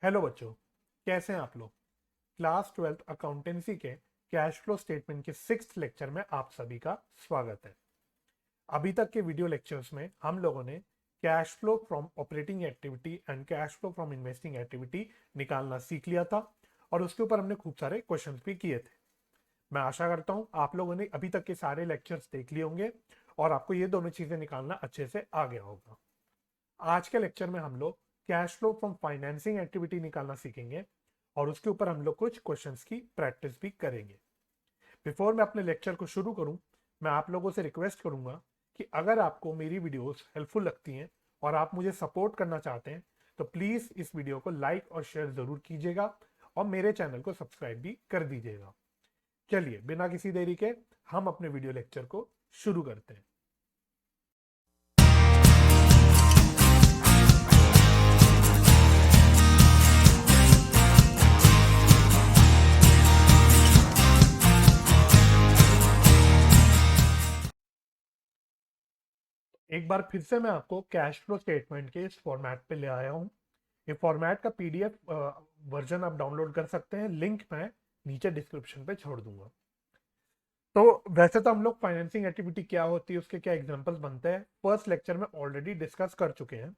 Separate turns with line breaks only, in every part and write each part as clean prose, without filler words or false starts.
Hello बच्चों, कैसे हैं आप लोग। क्लास 12th अकाउंटेंसी के कैश फ्लो स्टेटमेंट के 6th लेक्चर में आप सभी का स्वागत है। अभी तक के वीडियो लेक्चर्स में हम लोगों ने cash flow from operating activity and cash flow from investing activity निकालना सीख लिया था और उसके ऊपर हमने खूब सारे क्वेश्चंस भी किए थे। मैं आशा करता हूं आप लोगों ने अभी तक के सारे लेक्चर्स देख लिए होंगे और आपको ये दोनों चीजें निकालना अच्छे से आ गया होगा। आज के लेक्चर में हम लोग cash flow from financing activity निकालना सीखेंगे और उसके ऊपर हम लोग कुछ क्वेश्चंस की प्रैक्टिस भी करेंगे। बिफोर मैं अपने लेक्चर को शुरू करूं, मैं आप लोगों से रिक्वेस्ट करूंगा कि अगर आपको मेरी वीडियोस हेल्पफुल लगती हैं और आप मुझे सपोर्ट करना चाहते हैं तो प्लीज इस वीडियो को लाइक और शेयर जरूर कीजिएगा और मेरे चैनल को सब्सक्राइब भी कर दीजिएगा। चलिए बिना किसी देरी के हम अपने वीडियो लेक्चर को शुरू करते हैं। एक बार फिर से मैं आपको कैश फ्लो स्टेटमेंट के इस फॉर्मेट पे ले आया हूँ। ये फॉर्मेट का पीडीएफ वर्जन आप डाउनलोड कर सकते हैं, लिंक मैं नीचे डिस्क्रिप्शन पे छोड़ दूंगा। तो वैसे तो हम लोग फाइनेंसिंग एक्टिविटी क्या होती है, उसके क्या एग्जांपल्स बनते हैं, फर्स्ट लेक्चर में ऑलरेडी डिस्कस कर चुके हैं।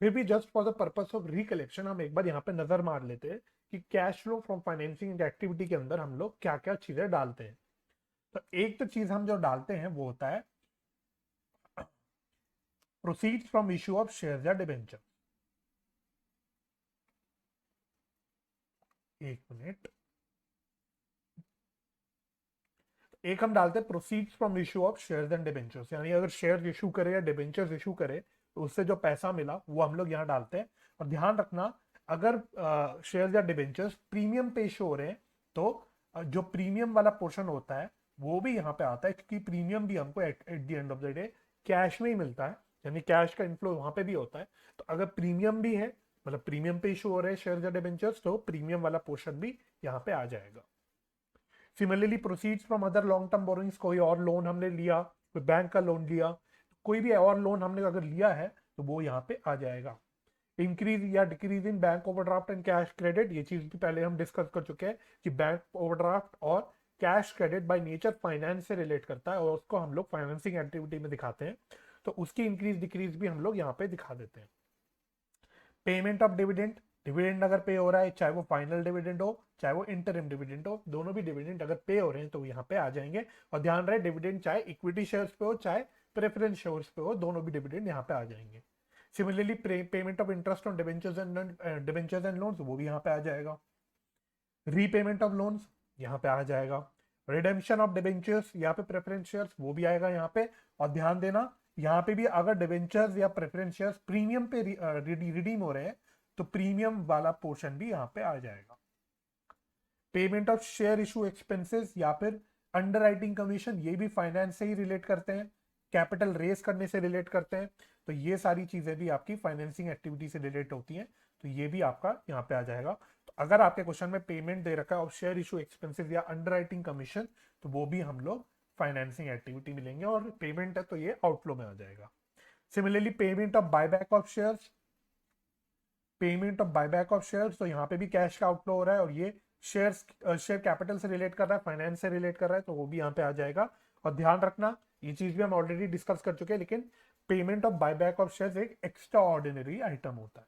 फिर भी just for the purpose of recollection हम एक बार यहाँ पे नजर मार लेते हैं कि cash flow from financing activity के अंदर हम लोग क्या क्या चीजें डालते हैं। तो एक तो चीज हम जो डालते हैं वो होता है proceeds from issue of share या डिबेंचर। एक मिनट, एक हम डालते हैं proceeds from issue of shares and debentures, यानी अगर शेयर इशू करे या डिबेंचर्स इशू करे तो उससे जो पैसा मिला वो हम लोग यहाँ डालते हैं। और ध्यान रखना, अगर शेयर्स या डिबेंचर्स प्रीमियम पे शो हो रहे हैं तो जो प्रीमियम वाला पोर्शन होता है वो भी यहाँ पे आता है, क्योंकि प्रीमियम भी हमको at the end of the day cash में ही मिलता है, यानी कैश का इनफ्लो वहां पे भी होता है। तो अगर प्रीमियम भी है, मतलब प्रीमियम पे इशू हो रहे हैं शेयर्स या डिबेंचर्स, तो प्रीमियम वाला पोर्शन भी यहाँ पे आ जाएगा। Similarly proceeds from other long term borrowings, कोई और लोन हमने लिया, कोई बैंक का लोन लिया, कोई भी और लोन हमने अगर लिया है तो वो यहाँ पे आ जाएगा। इंक्रीज या decrease in bank overdraft and cash credit, ये चीज भी पहले हम डिस्कस कर चुके हैं कि बैंक ओवरड्राफ्ट और cash credit by nature finance से रिलेट करता है और उसको हम लोग फाइनेंसिंग एक्टिविटी में दिखाते हैं, तो उसकी इंक्रीज डिक्रीज भी हम लोग यहाँ पे दिखा देते हैं। पेमेंट ऑफ डिविडेंड, डिविडेंड अगर पे हो रहा है, चाहे वो फाइनल डिविडेंड हो चाहे वो इंटरिम डिविडेंड हो, दोनों भी डिविडेंड अगर पे हो रहे हैं तो यहाँ पे आ जाएंगे। और ध्यान रहे, डिविडेंड चाहे इक्विटी शेयर्स पे हो चाहे प्रेफरेंस शेयर्स पे हो, दोनों भी डिविडेंड यहाँ पे आ जाएंगे। Similarly payment of interest on debentures and loans, वो भी यहाँ पे आ जाएगा। रीपेमेंट ऑफ लोन्स यहाँ पे आ जाएगा। रिडेम्पशन ऑफ डिबेंचर्स, यहाँ पे प्रेफरेंस शेयर्स, वो भी आएगा यहाँ पे। और ध्यान देना, यहाँ पे भी अगर डिबेंचर्स या प्रेफरेंस शेयर्स प्रीमियम पे रिडीम हो रहे हैं तो प्रीमियम वाला पोर्शन भी यहाँ पे आ जाएगा। Payment of share issue expenses या फिर अंडरराइटिंग कमीशन, ये भी फाइनेंस से ही रिलेट करते हैं, कैपिटल रेस करने से रिलेट करते हैं। तो ये सारी चीजें भी आपकी फाइनेंसिंग एक्टिविटी से रिलेट होती हैं, तो ये भी आपका यहाँ पे आ जाएगा। तो अगर आपके क्वेश्चन में पेमेंट दे रखा है ऑफ शेयर इशू एक्सपेंसेस या अंडरराइटिंग कमीशन, तो वो भी हम लोग फाइनेंसिंग एक्टिविटी मिलेंगे, और पेमेंट है तो ये आउटफ्लो में आ जाएगा। Similarly payment of buyback of shares, payment of buyback of shares, तो यहाँ पे भी कैश का आउटफ्लो हो रहा है और ये शेयर्स शेयर कैपिटल से रिलेट कर रहा है, फाइनेंस से रिलेट कर रहा है, तो वो भी यहाँ पे आ जाएगा। और ध्यान रखना, ये चीज भी हम ऑलरेडी डिस्कस कर चुके हैं, लेकिन payment of buyback of shares एक एक्स्ट्रा ऑर्डिनरी आइटम होता है।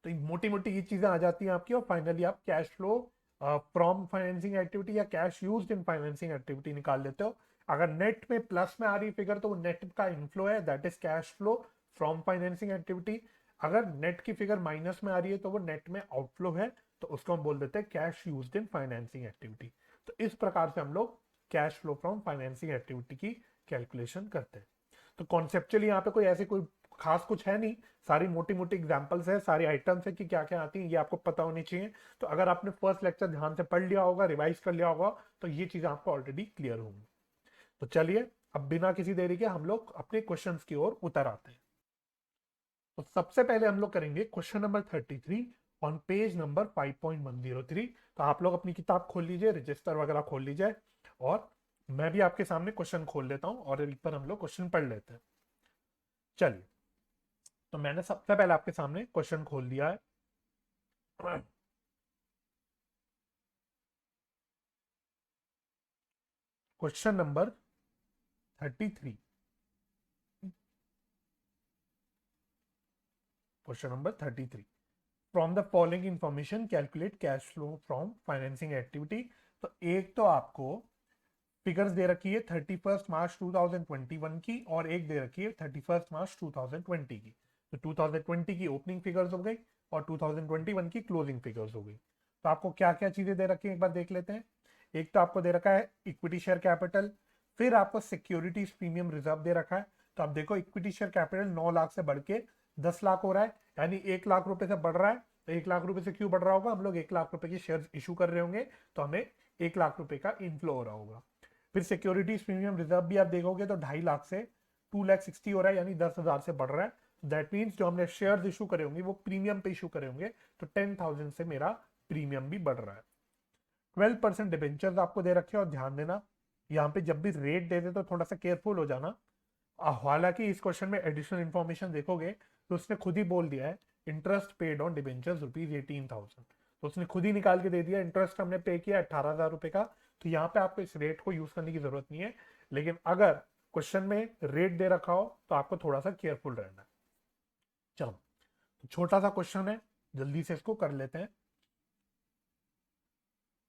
तो मोटी मोटी ये चीजें आ जाती हैं आपकी, और फाइनली आप cash flow from financing activity या cash used in financing activity निकाल लेते हो। अगर नेट में प्लस में आ रही फिगर तो वो नेट का इनफ्लो है, that is cash flow from financing activity. अगर नेट की फिगर माइनस में आ रही है तो वो नेट में आउटफ्लो है, तो उसको हम बोल देते हैं cash used in financing activity. तो इस प्रकार से हम लोग cash flow from financing activity की कैलकुलेशन करते हैं। तो कॉन्सेप्चुअली यहाँ पे कोई ऐसे कोई खास कुछ है नहीं, सारी मोटी मोटी एग्जांपल्स है, सारी आइटम्स है कि क्या क्या आती हैं, ये आपको पता होनी चाहिए। तो अगर आपने फर्स्ट लेक्चर ध्यान से पढ़ लिया होगा, रिवाइज कर लिया होगा, तो ये चीजें आपको ऑलरेडी क्लियर होंगी। तो चलिए अब बिना किसी देरी के हम लोग अपने क्वेश्चंस की ओर उतर आते हैं। तो सबसे पहले हम लोग करेंगे question number 33 on page number 5.103। तो आप लोग अपनी किताब खोल लीजिए, रजिस्टर वगैरह खोल लीजिए, और मैं भी आपके सामने क्वेश्चन खोल लेता हूं और इस पर हम लोग क्वेश्चन पढ़ लेते हैं। चलिए, तो मैंने सबसे पहले आपके सामने क्वेश्चन खोल दिया है। Question number 33। Question number 33, from the following information calculate cash flow from financing activity. तो एक तो आपको फिगर्स दे रखी है 31 मार्च 2021 की, और एक दे रखी है 31 मार्च 2020 की। तो 2020 की ओपनिंग फिगर्स हो गई और 2021 की क्लोजिंग फिगर्स हो गई। तो आपको क्या क्या चीजें दे रखी है एक बार देख लेते हैं। एक तो आपको दे रखा है इक्विटी शेयर कैपिटल, फिर आपको सिक्योरिटीज प्रीमियम रिजर्व दे रखा है। तो आप देखो इक्विटी शेयर कैपिटल 9 लाख से बढ़ के 10 लाख हो रहा है, यानी 1 लाख रुपए से बढ़ रहा है। तो 1 लाख रुपए से क्यों बढ़ रहा होगा, हम लोग 1 लाख रुपए की शेयर इशू कर रहे होंगे, तो हमें 1 लाख रुपए का इनफ्लो हो रहा होगा। फिर सिक्योरिटीज प्रीमियम रिजर्व भी आप देखोगे तो 2.5 लाख से 2,60,000 हो रहा है, यानी 10,000 से बढ़ रहा है। दैट मीन्स जो हमने शेयर इशू करे होंगे वो प्रीमियम पे इशू करे होंगे, तो 10,000 से मेरा प्रीमियम भी बढ़ रहा है। 12% डिबेंचर्स आपको दे रखे हैं, और ध्यान देना यहाँ पे जब भी रेट दे दे तो थोड़ा सा केयरफुल हो जाना। हालांकि इस क्वेश्चन में एडिशनल इंफॉर्मेशन देखोगे तो उसने खुद ही बोल दिया है इंटरेस्ट पेड ऑन डिबेंचर्स ₹18,000। तो उसने खुद ही निकाल के दे दिया, इंटरेस्ट हमने पे किया 18,000 रुपए का। तो यहाँ पे आपको इस रेट को यूज करने की जरूरत नहीं है, लेकिन अगर क्वेश्चन में रेट दे रखा हो तो आपको थोड़ा सा केयरफुल रहना है। चलो, तो छोटा सा क्वेश्चन है, जल्दी से इसको कर लेते हैं।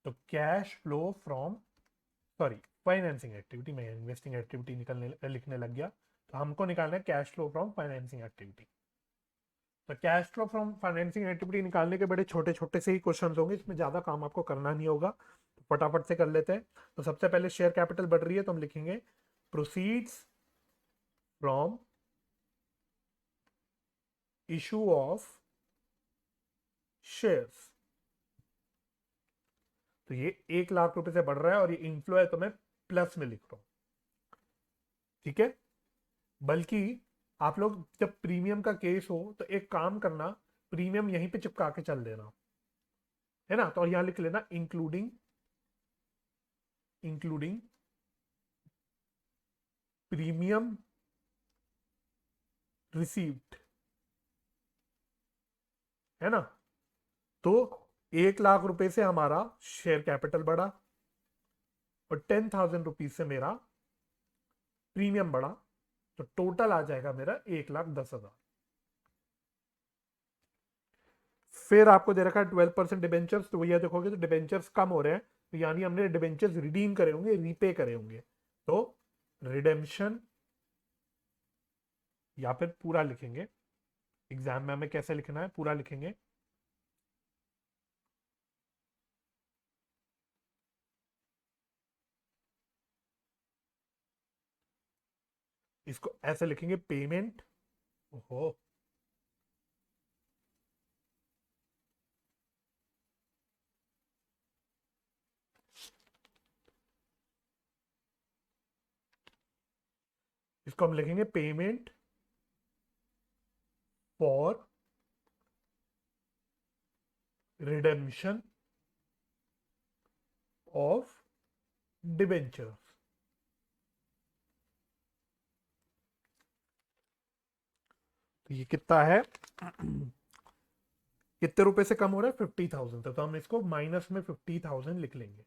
तो cash flow from, sorry, financing activity में इन्वेस्टिंग एक्टिविटी निकलने लिखने लग गया। तो हमको निकालना है cash flow from financing activity. तो cash flow from financing activity निकालने के बड़े छोटे छोटे से ही क्वेश्चंस होंगे, इसमें ज्यादा काम आपको करना नहीं होगा, तो फटाफट से कर लेते हैं। तो सबसे पहले शेयर कैपिटल बढ़ रही है, तो हम लिखेंगे proceeds from issue of shares. तो ये 1 लाख रुपए से बढ़ रहा है और ये इनफ्लो है, तो मैं प्लस में लिख रहा हूं, ठीक है। बल्कि आप लोग जब प्रीमियम का केस हो तो एक काम करना, प्रीमियम यहीं पे चिपका के चल देना, है ना। तो यहां लिख लेना इंक्लूडिंग, इंक्लूडिंग प्रीमियम रिसीव्ड, है ना। तो 1 लाख रुपए से हमारा शेयर कैपिटल बढ़ा और 10,000 रुपीज से मेरा प्रीमियम बढ़ा, तो टोटल आ जाएगा मेरा 1,10,000। फिर आपको दे रखा है 12% डिबेंचर्स, तो भैया देखोगे तो डिबेंचर्स कम हो रहे हैं, तो यानी हमने डिबेंचर्स रिडीम करे होंगे, रीपे करे होंगे। तो रिडेम्पशन, या फिर पूरा लिखेंगे, एग्जाम में हमें कैसे लिखना है, पूरा लिखेंगे। इसको ऐसे लिखेंगे पेमेंट, ओहो, इसको हम लिखेंगे payment for redemption of debentures. तो ये कितना है, कितने रुपए से कम हो रहा है, 50,000 तो हम इसको माइनस में 50,000 लिख लेंगे।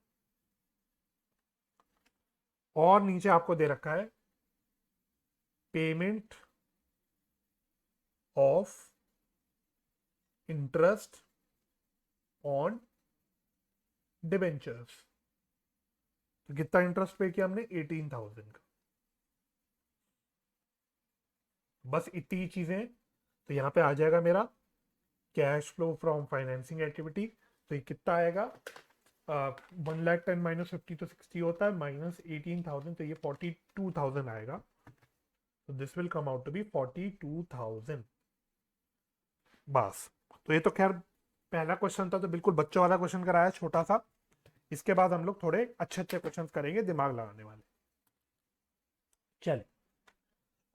और नीचे आपको दे रखा है payment of interest on debentures. तो कितना इंटरेस्ट पे किया हमने, 18,000 का। बस इतनी चीजें, तो यहां पे आ जाएगा मेरा cash flow from financing activity. तो ये कितना आएगा, 1,10,000 माइनस 50 तो 60 होता है, माइनस 18,000, तो ये 42,000 आएगा। तो this will come out to be 42,000। बस, तो ये तो खैर पहला क्वेश्चन था, तो बिल्कुल बच्चों वाला क्वेश्चन कराया, छोटा सा। इसके बाद हम लोग थोड़े अच्छे अच्छे क्वेश्चन करेंगे, दिमाग लगाने वाले। चलिए,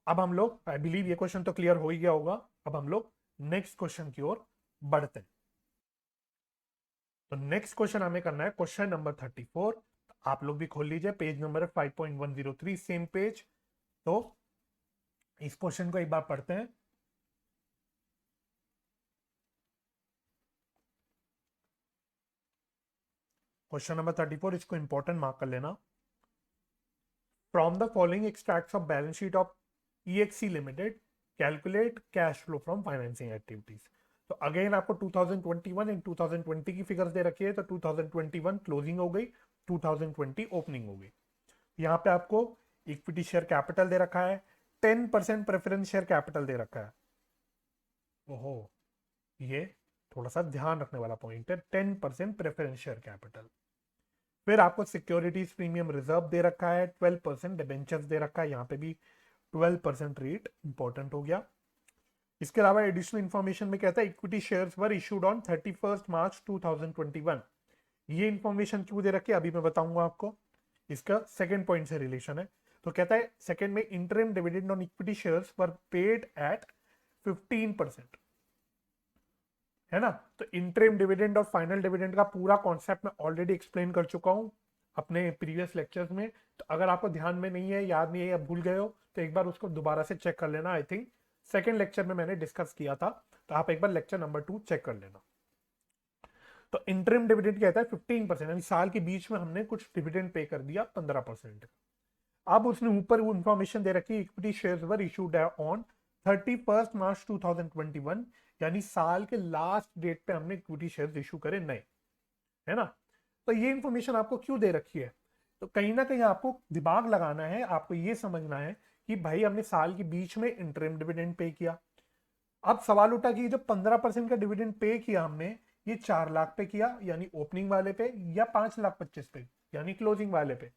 अब हम लोग, आई बिलीव ये क्वेश्चन तो क्लियर हो ही गया होगा। अब हम लोग नेक्स्ट क्वेश्चन की ओर बढ़ते हैं। तो नेक्स्ट क्वेश्चन हमें करना है क्वेश्चन नंबर 34। आप लोग भी खोल लीजिए, पेज नंबर है 5.103, सेम पेज। तो इस क्वेश्चन को एक बार पढ़ते हैं। क्वेश्चन नंबर 34, इसको इंपॉर्टेंट मार्क कर लेना। From the following extracts of balance sheet of EXC limited calculate cash flow from financing activities. तो अगेन आपको 2021 एंड 2020 की फिगर्स दे रखी है, तो 2021 क्लोजिंग हो गई, 2020 ओपनिंग हो गई। यहाँ पे आपको इक्विटी शेयर कैपिटल दे रखा है, 10% प्रेफरेंस शेयर कैपिटल दे रखा है। ओहो, ये थोड़ा सा ध्यान रखने वाला पॉइंट है, 10% प्रेफरेंस शेयर कैपिटल। फिर आपको सिक्योरिटीज प्रीमियम रिजर्व दे रखा है, 12% डिबेंचर्स दे रखा है, यहाँ पे भी 12% रेट इंपॉर्टेंट हो गया। इसके अलावा एडिशनल इंफॉर्मेशन में कहता है equity shares were issued on 31 मार्च 2021। ये इंफॉर्मेशन क्यों दे रखी है अभी मैं बताऊंगा आपको, इसका सेकंड पॉइंट से रिलेशन है। तो कहता है सेकंड में interim dividend on equity shares were paid at 15%, है ना। तो इंटरिम डिविडेंड और फाइनल डिविडेंड का पूरा कॉन्सेप्ट मैं ऑलरेडी एक्सप्लेन कर चुका हूं अपने प्रीवियस लेक्चर्स में। तो अगर आपको ध्यान में नहीं है, याद नहीं है या भूल गए हो, तो एक बार उसको दोबारा से चेक कर लेना। आई थिंक सेकेंड लेक्चर में मैंने डिस्कस किया था, तो आप एक बार लेक्चर नंबर 2 चेक कर लेना। तो इंटरिम डिविडेंड कहता है 15%, यानी साल के बीच में हमने कुछ डिविडेंड पे कर दिया 15%। अब उसने ऊपर वो इंफॉर्मेशन दे रखी, equity shares were issued on 31 मार्च 2021, यानी साल के लास्ट डेट पे हमने इक्विटी शेयर्स इशू करे नए, है ना। तो ये इंफॉर्मेशन आपको क्यों दे रखी है, तो कहीं ना कहीं आपको दिमाग लगाना है, आपको ये समझना है कि भाई हमने साल के बीच में इंटरिम डिविडेंड पे किया। अब सवाल उठा कि जो 15% का डिविडेंड पे किया हमने, ये 4 लाख पे किया यानी ओपनिंग वाले पे, या 5,25,000 पे यानी क्लोजिंग वाले पे।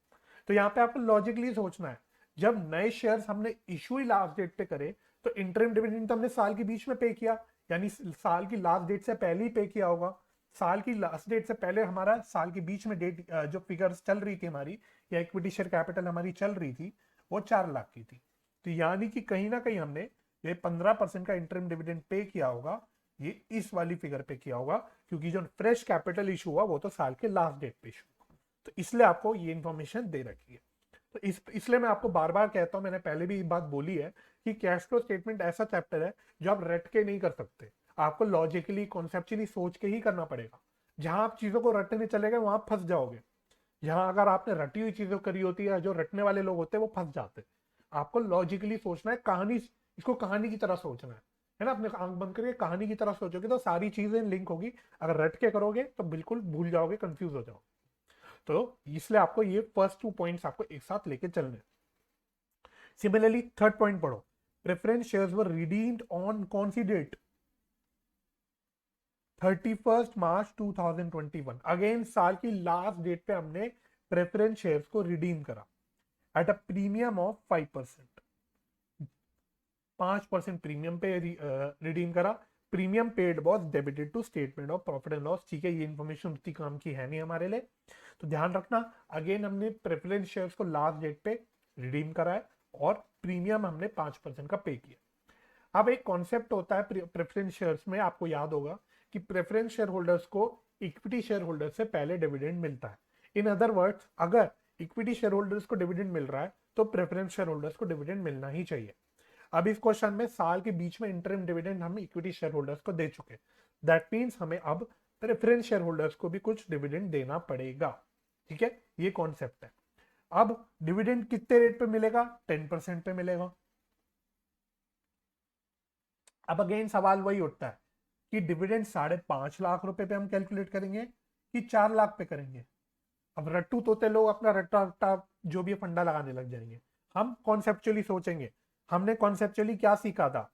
तो यहाँ पे आपको लॉजिकली सोचना है, जब नए शेयर्स हमने इशू ही लास्ट डेट पे करे, तो इंटरिम डिविडेंड तो हमने साल के बीच में पे किया, यानी साल की लास्ट डेट से पहले ही पे किया होगा। साल की लास्ट डेट से पहले हमारा साल के बीच में डेट जो फिगर्स चल रही थी हमारी, या इक्विटी शेयर कैपिटल हमारी चल रही थी, वो 4 लाख की थी। तो यानी कि कहीं ना कहीं हमने ये 15% का इंटरिम डिविडेंड पे किया होगा, ये इस वाली फिगर पे किया होगा, क्योंकि जो फ्रेश कैपिटल इशू हुआ वो तो साल के लास्ट डेट पे इशू हुआ। तो इसलिए आपको ये इंफॉर्मेशन दे रखी है। तो इसलिए मैं आपको बार बार कहता हूं, मैंने पहले भी बात बोली है कि कैश फ्लो स्टेटमेंट ऐसा चैप्टर है जो आप रट के नहीं कर सकते, आपको लॉजिकली कॉन्सेप्चुअली सोच के ही करना पड़ेगा। जहां आप चीजों को रटने चले गए वहां फंस जाओगे। जहां अगर आपने रटी हुई चीजों करी होती है, जो रटने वाले लोग होते हैं वो फंस जाते हैं। आपको लॉजिकली सोचना है, कहानी, इसको कहानी की तरह सोचना है ना। अपने आंख बंद करके कहानी की तरह सोचोगे तो सारी चीजें लिंक होगी। अगर रट के करोगे तो बिल्कुल भूल जाओगे, कंफ्यूज हो जाओगे। तो इसलिए आपको ये फर्स्ट 2 पॉइंट्स आपको एक साथ लेके चलने। सिमिलरली थर्ड पॉइंट पढ़ो, preference shares were redeemed on कौन सी डेट, 31 मार्च 2021। अगेन साल की लास्ट डेट पे हमने प्रेफरेंस शेयर्स को रिडीम करा at a premium of 5%, 5% premium पे रिडीम करा। Premium paid was debited to statement of profit and loss. ठीक है, ये इन्फॉर्मेशन उतनी काम की है नहीं हमारे लिए, तो ध्यान रखना। अगेन हमने प्रेफरेंस शेयर्स को लास्ट डेट पे रिडीम करा है और प्रीमियम हमने 5% का पे किया। अब एक कॉन्सेप्ट होता है प्रेफरेंस शेयर्स में, आपको याद होगा कि प्रेफरेंस शेयर होल्डर्स को इक्विटी शेयर होल्डर्स से पहले डिविडेंड मिलता है। इन अदर वर्ड्स, अगर इक्विटी शेयर होल्डर्स को डिविडेंड मिल रहा है तो प्रेफरेंस शेयर होल्डर्स को डिविडेंड मिलना ही चाहिए। अब इस क्वेश्चन में साल के बीच में इंटरिम डिविडेंड हम इक्विटी शेयर होल्डर्स को दे चुके, दैट मींस हमें अब प्रेफरेंस शेयर होल्डर्स को भी कुछ डिविडेंड देना पड़ेगा। ठीक है, ये कॉन्सेप्ट है। अब डिविडेंड कितने रेट पे मिलेगा, 10% पे मिलेगा। अब अगेन सवाल वही उठता है कि डिविडेंड 5.5 लाख रुपए पे हम कैलकुलेट करेंगे कि 4 लाख पे करेंगे। अब रट्टू तोते लोग अपना रट्टा रट्टा जो भी फंडा लगाने लग जाएंगे। हम कॉन्सेप्चुअली सोचेंगे, हमने कॉन्सेप्चुअली क्या सीखा था।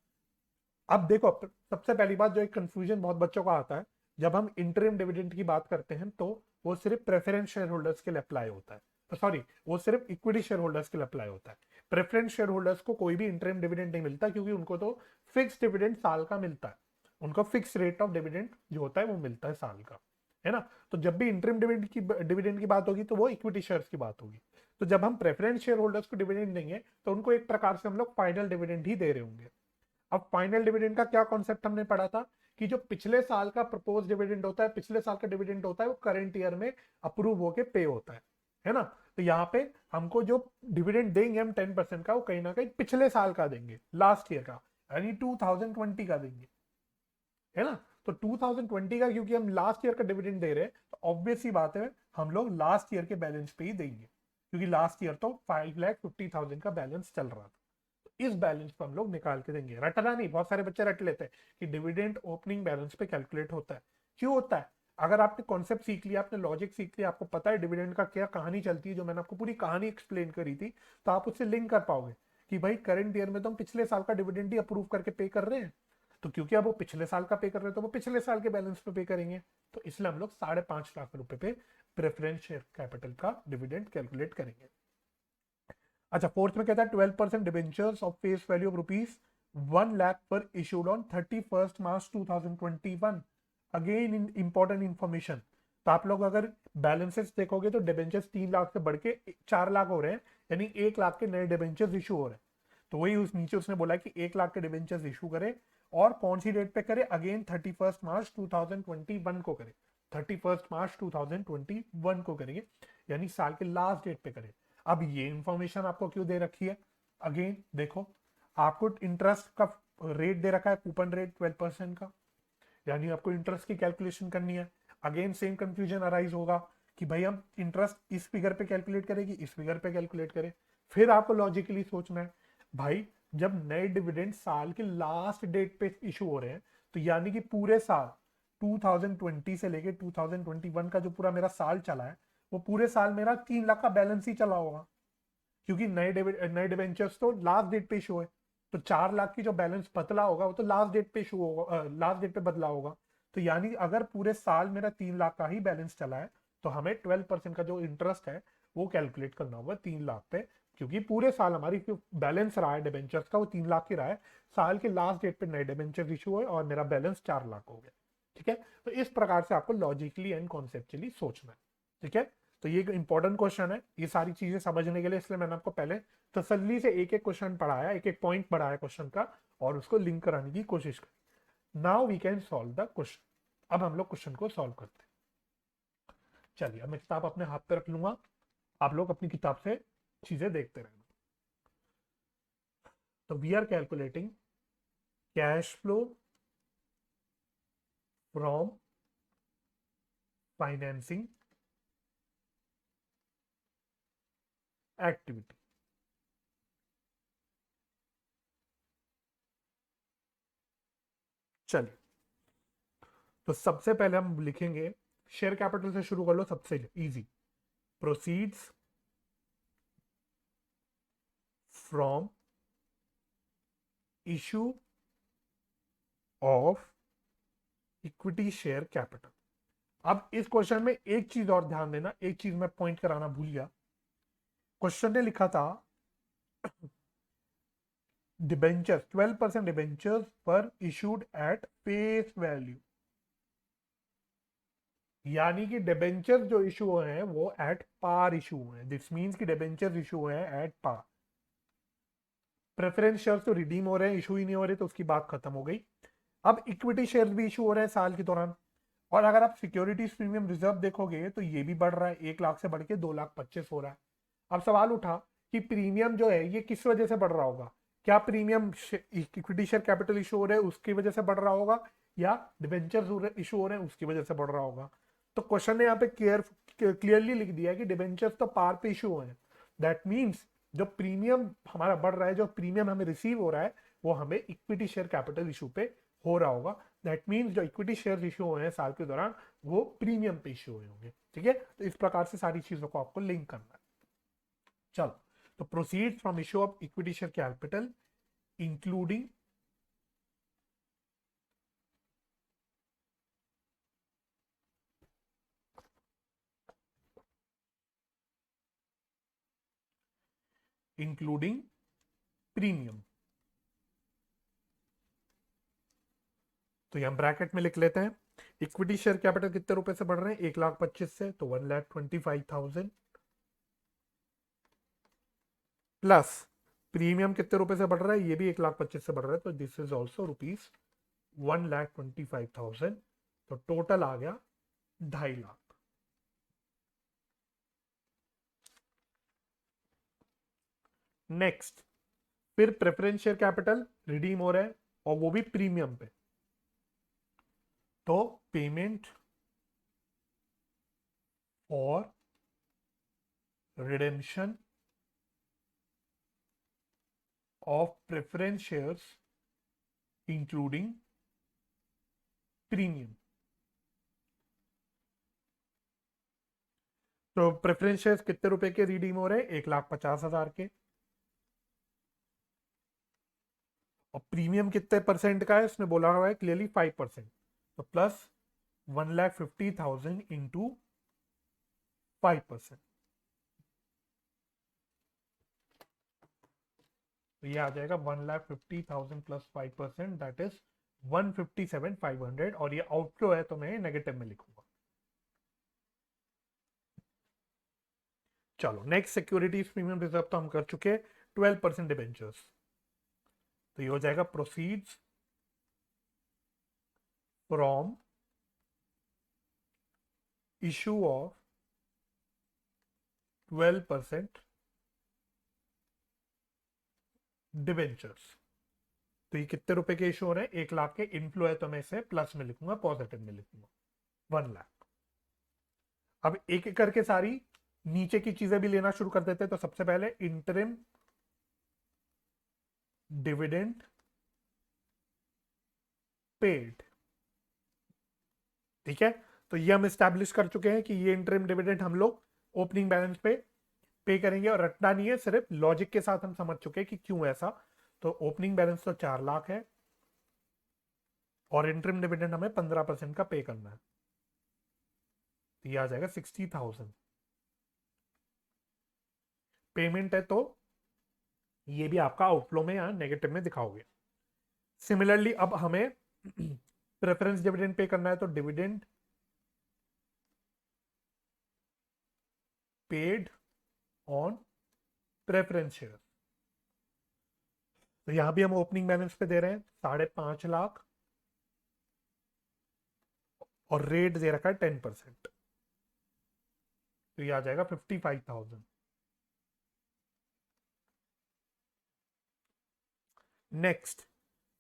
अब देखो, सबसे पहली बात जो एक कंफ्यूजन बहुत बच्चों का आता है, जब हम इंटरिम डिविडेंड की बात करते हैं तो वो सिर्फ प्रेफरेंस शेयर होल्डर्स के लिए अप्लाई होता है, सॉरी वो सिर्फ इक्विटी शेयर होल्डर्स के लिए अप्लाई होता है। प्रेफरेंस शेयर होल्डर्स को कोई भी इंटरिम डिविडेंड नहीं मिलता, क्योंकि उनको तो फिक्स डिविडेंड साल का मिलता है। उनको फिक्स रेट ऑफ डिविडेंड जो होता है वो मिलता है साल का, है ना। तो जब भी इंटरिम डिविडेंड की बात होगी तो वो इक्विटी शेयर्स की बात होगी। तो जब हम प्रेफरेंस शेयर होल्डर्स को डिविडेंड देंगे तो उनको एक प्रकार से हम लोग फाइनल डिविडेंड ही दे रहे होंगे। अब फाइनल डिविडेंड का क्या कॉन्सेप्ट हमने पढ़ा था कि जो पिछले साल का प्रपोज डिविडेंड होता है, पिछले साल का डिविडेंड होता है, वो करंट ईयर में अप्रूव होके पे होता है ना। तो यहाँ पे हमको जो डिविडेंड देंगे हम 10% का, वो कहीं ना कहीं पिछले साल का देंगे, लास्ट ईयर का, यानी 2020 का देंगे, है ना। तो 2020 का क्योंकि हम लास्ट ईयर का डिविडेंड दे रहे हैं तो ऑब्वियस सी बात है हम लोग लास्ट ईयर के बैलेंस पे ही देंगे, क्योंकि लास्ट ईयर तो 5,50,000 का बैलेंस चल रहा था। तो इस बैलेंस पे हम लोग निकाल के देंगे। रटना नहीं, बहुत सारे बच्चे रट लेते हैं कि डिविडेंड ओपनिंग बैलेंस पे कैलकुलेट होता है। क्यों होता है? अगर आपने कॉन्सेप्ट सीख लिया, आपने लॉजिक सीख लिया, आपको पता है डिविडेंड का क्या कहानी चलती है, जो मैंने आपको पूरी कहानी एक्सप्लेन करी थी, तो आप उससे लिंक कर पाओगे कि भाई करंट ईयर में तो हम पिछले साल का डिविडेंड ही अप्रूव करके पे कर रहे हैं, तो क्योंकि अब वो पिछले साल का पे कर रहे हैं तो वो पिछले साल के बैलेंस पे पे करेंगे। तो इसलिए हम लोग 5.5 लाख रुपए पे प्रेफरेंस शेयर कैपिटल का डिविडेंड कैलकुलेट करेंगे। अच्छा, फोर्थ में कहता है 12% debentures of face value of ₹1,00,000 पर issued on 31 March 2021। Again in important information. तो आप लोग अगर बैलेंसेस देखोगे तो डिबेंचर्स 3 लाख से बढ़ के 4 लाख हो रहे हैं, यानी 1 लाख के नए डिबेंचर्स इशू हो रहे हैं। तो वही उस नीचे उसने बोला कि 1 लाख के डिबेंचर्स इशू करे, और कौन सी डेट पे करे? अगेन 31 मार्च 2021 को करे। 31 मार्च 2021 को करेंगे, यानी साल के लास्ट डेट पे करें। अब ये इंफॉर्मेशन आपको क्यों दे रखी है? अगेन देखो, आपको इंटरेस्ट का रेट दे रखा है, कूपन रेट 12% का, यानी आपको इंटरेस्ट की कैलकुलेशन करनी है। अगेन सेम कंफ्यूजन अराइज होगा कि भाई हम इंटरेस्ट इस फिगर पे कैलकुलेट करें कि इस फिगर पे कैलकुलेट करें। फिर आपको लॉजिकली सोचना है, भाई जब नए डिविडेंड साल के लास्ट डेट पे इशू हो रहे हैं, तो यानी कि पूरे साल 2020 से लेके 2021 का जो पूरा मेरा साल चला है, वो पूरे साल मेरा 3 लाख का बैलेंस ही चला होगा, क्योंकि नए डिवेंचर्स तो लास्ट डेट पे इशू है। तो 4 लाख की जो बैलेंस बदला होगा वो तो लास्ट डेट पे इशू होगा, लास्ट डेट पे बदला होगा। तो यानी अगर पूरे साल मेरा 3 लाख का ही बैलेंस चला है, तो हमें 12% का जो इंटरेस्ट है वो कैलकुलेट करना होगा 3 लाख पे, क्योंकि पूरे साल हमारी जो बैलेंस रहा है डिबेंचर्स का वो 3 लाख ही रहा है। साल के लास्ट डेट पे नए डिबेंचर्स इशू हुए और मेरा बैलेंस 4 लाख हो गया। ठीक है, तो इस प्रकार से आपको लॉजिकली एंड कॉन्सेप्चुअली सोचना है। ठीक है, तो ये एक इंपॉर्टेंट क्वेश्चन है, ये सारी चीजें समझने के लिए, इसलिए मैंने आपको पहले तसल्ली से एक एक क्वेश्चन पढ़ाया, एक एक पॉइंट पढ़ाया क्वेश्चन का, और उसको लिंक कराने की कोशिश करी। Now we can solve the question. अब हम लोग क्वेश्चन को सॉल्व करते हैं। चलिए, अब मैं किताब अपने हाथ पे रख लूंगा, आप लोग अपनी किताब से चीजें देखते रहना। तो we are calculating cash flow from financing activity. चलिए, तो सबसे पहले हम लिखेंगे, शेयर कैपिटल से शुरू कर लो, सबसे easy. Proceeds from issue of equity share capital. अब इस क्वेश्चन में एक चीज और ध्यान देना, एक चीज मैं पॉइंट कराना भूल गया। क्वेश्चन ने लिखा था डिबेंचर्स 12% डिबेंचर्स पर इशूड एट फेस वैल्यू, यानी कि डिबेंचर जो इशू हुए हैं वो एट पार इशू हुए हैं। दिस मींस कि डिबेंचर इशू हुए हैं एट पार। प्रेफरेंस शेयर्स तो रिडीम हो रहे हैं, इशू ही नहीं हो रहे, तो उसकी बात खत्म हो गई। अब इक्विटी शेयर्स भी इशू हो रहे हैं साल के दौरान, और अगर आप सिक्योरिटीज प्रीमियम रिजर्व देखोगे तो ये भी बढ़ रहा है, 1 लाख से बढ़ के 2,25,000 हो रहा है। अब सवाल उठा कि प्रीमियम जो है ये किस वजह से बढ़ रहा होगा? क्या premium equity share capital issue हो रहे हैं उसकी वजह से बढ़ रहा होगा, या डिबेंचर इशू हो रहे हैं उसकी वजह से बढ़ रहा होगा? तो क्वेश्चन ने यहाँ पे क्लियरली लिख दिया है कि डिबेंचर्स तो पार पे इशू हुए हैं। दैट मीन्स जो प्रीमियम हमारा बढ़ रहा है, जो प्रीमियम हमें रिसीव हो रहा है, वो हमें इक्विटी शेयर कैपिटल इशू पे हो रहा होगा। दैट मीन्स जो इक्विटी शेयर इशू हुए हैं साल के दौरान वो प्रीमियम पे इशू हुए होंगे। ठीक है, तो इस प्रकार से सारी चीजों को आपको लिंक करना है। चलो, तो proceed from issue of equity share capital including including premium. तो यहां ब्रैकेट में लिख लेते हैं, इक्विटी शेयर कैपिटल कितने रुपए से बढ़ रहे हैं? 1,25,000 से, तो 1,25,000 प्लस प्रीमियम कितने रुपए से बढ़ रहा है? ये भी 1,25,000 से बढ़ रहा है, तो दिस इज ऑल्सो ₹1,25,000। तो टोटल आ गया 2.5 लाख। नेक्स्ट, फिर प्रेफरेंस शेयर कैपिटल रिडीम हो रहा है, और वो भी प्रीमियम पे। तो payment for redemption of preference shares including premium. तो प्रेफरेंस शेयर्स कितने रुपए के रिडीम हो रहे हैं? 1,50,000 के। और प्रीमियम कितने परसेंट का है? इसमें बोला हुआ है क्लियरली 5%। तो प्लस 1,50,000 इंटू 5%, तो ये आ जाएगा 1,50,000 प्लस 5%, दैट इज 157,500। और ये आउटफ्लो है तो मैं नेगेटिव में लिखूंगा। चलो नेक्स्ट, सिक्योरिटीज प्रीमियम रिजर्व तो हम कर चुके। 12% डिबेंचर्स, तो ये हो जाएगा proceeds from issue of 12% debentures. तो ये कितने रुपए के इशू हो रहे हैं? 1,00,000 के। इनफ्लो है तो मैं इसे प्लस में लिखूंगा, पॉजिटिव में लिखूंगा, 1,00,000। अब एक एक करके सारी नीचे की चीजें भी लेना शुरू कर देते हैं। तो सबसे पहले इंटरिम डिविडेंड पेड, ठीक है। तो ये हम इस्टेब्लिश कर चुके हैं कि ये इंटरिम डिविडेंड हम लोग ओपनिंग बैलेंस पे करेंगे, और रटना नहीं है, सिर्फ लॉजिक के साथ हम समझ चुके हैं कि क्यों ऐसा। तो ओपनिंग बैलेंस तो 4,00,000 है और इंटरिम डिविडेंड हमें 15% का पे करना है, तो ये आ जाएगा 60,000 पेमेंट है। तो ये भी आपका आउटफ्लो में या नेगेटिव में दिखाओगे। सिमिलरली अब हमें प्रेफरेंस डिविडेंड पे करना है, तो dividend paid on preference share, तो यहां भी हम ओपनिंग बैलेंस पे दे रहे हैं 5.5 लाख और रेट दे रखा है 10%, तो ये आ जाएगा 55,000। नेक्स्ट,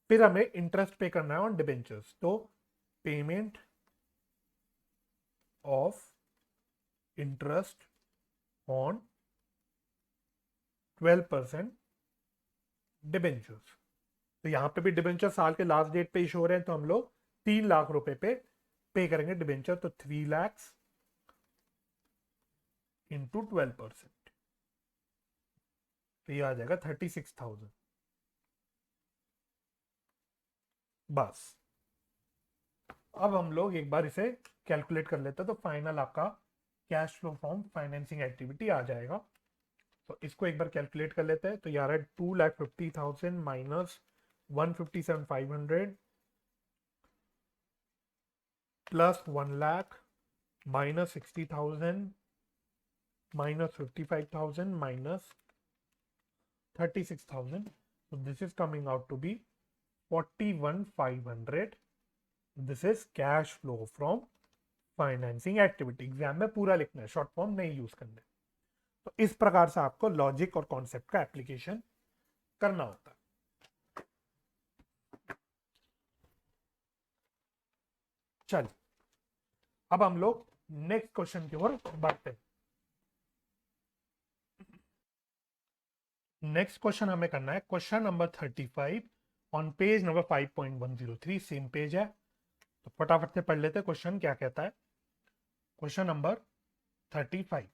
फिर हमें इंटरेस्ट पे करना है ऑन डिबेंचर्स, तो payment of interest on 12% debentures. तो यहां पे भी डिबेंचर साल के लास्ट डेट पे इशू हो रहे हैं, तो हम लोग 3,00,000 रुपए पे करेंगे डिबेंचर, तो 3,00,000 इंटू 12%, तो ये आ जाएगा 36,000। बस अब हम लोग एक बार इसे कैलकुलेट कर लेते हैं, तो फाइनल आपका cash flow from financing activity आ जाएगा। तो इसको एक बार कैलकुलेट कर लेते हैं। तो यार है 2,50,000 minus 157,500 plus 1,00,000 minus 60,000 minus 55,000 minus 36,000। So this is coming out to be 41,500. This is cash flow from financing activity. Exam में पूरा लिखना है, शॉर्ट फॉर्म नहीं यूज करना है। तो इस प्रकार से आपको लॉजिक और कॉन्सेप्ट का एप्लीकेशन करना होता है। चलिए अब हम लोग नेक्स्ट क्वेश्चन की ओर बढ़ते हैं। नेक्स्ट क्वेश्चन हमें करना है question number 35 on page number 5.103, same page है। तो फटाफट से पढ़ लेते हैं क्वेश्चन क्या कहता है। क्वेश्चन नंबर 35,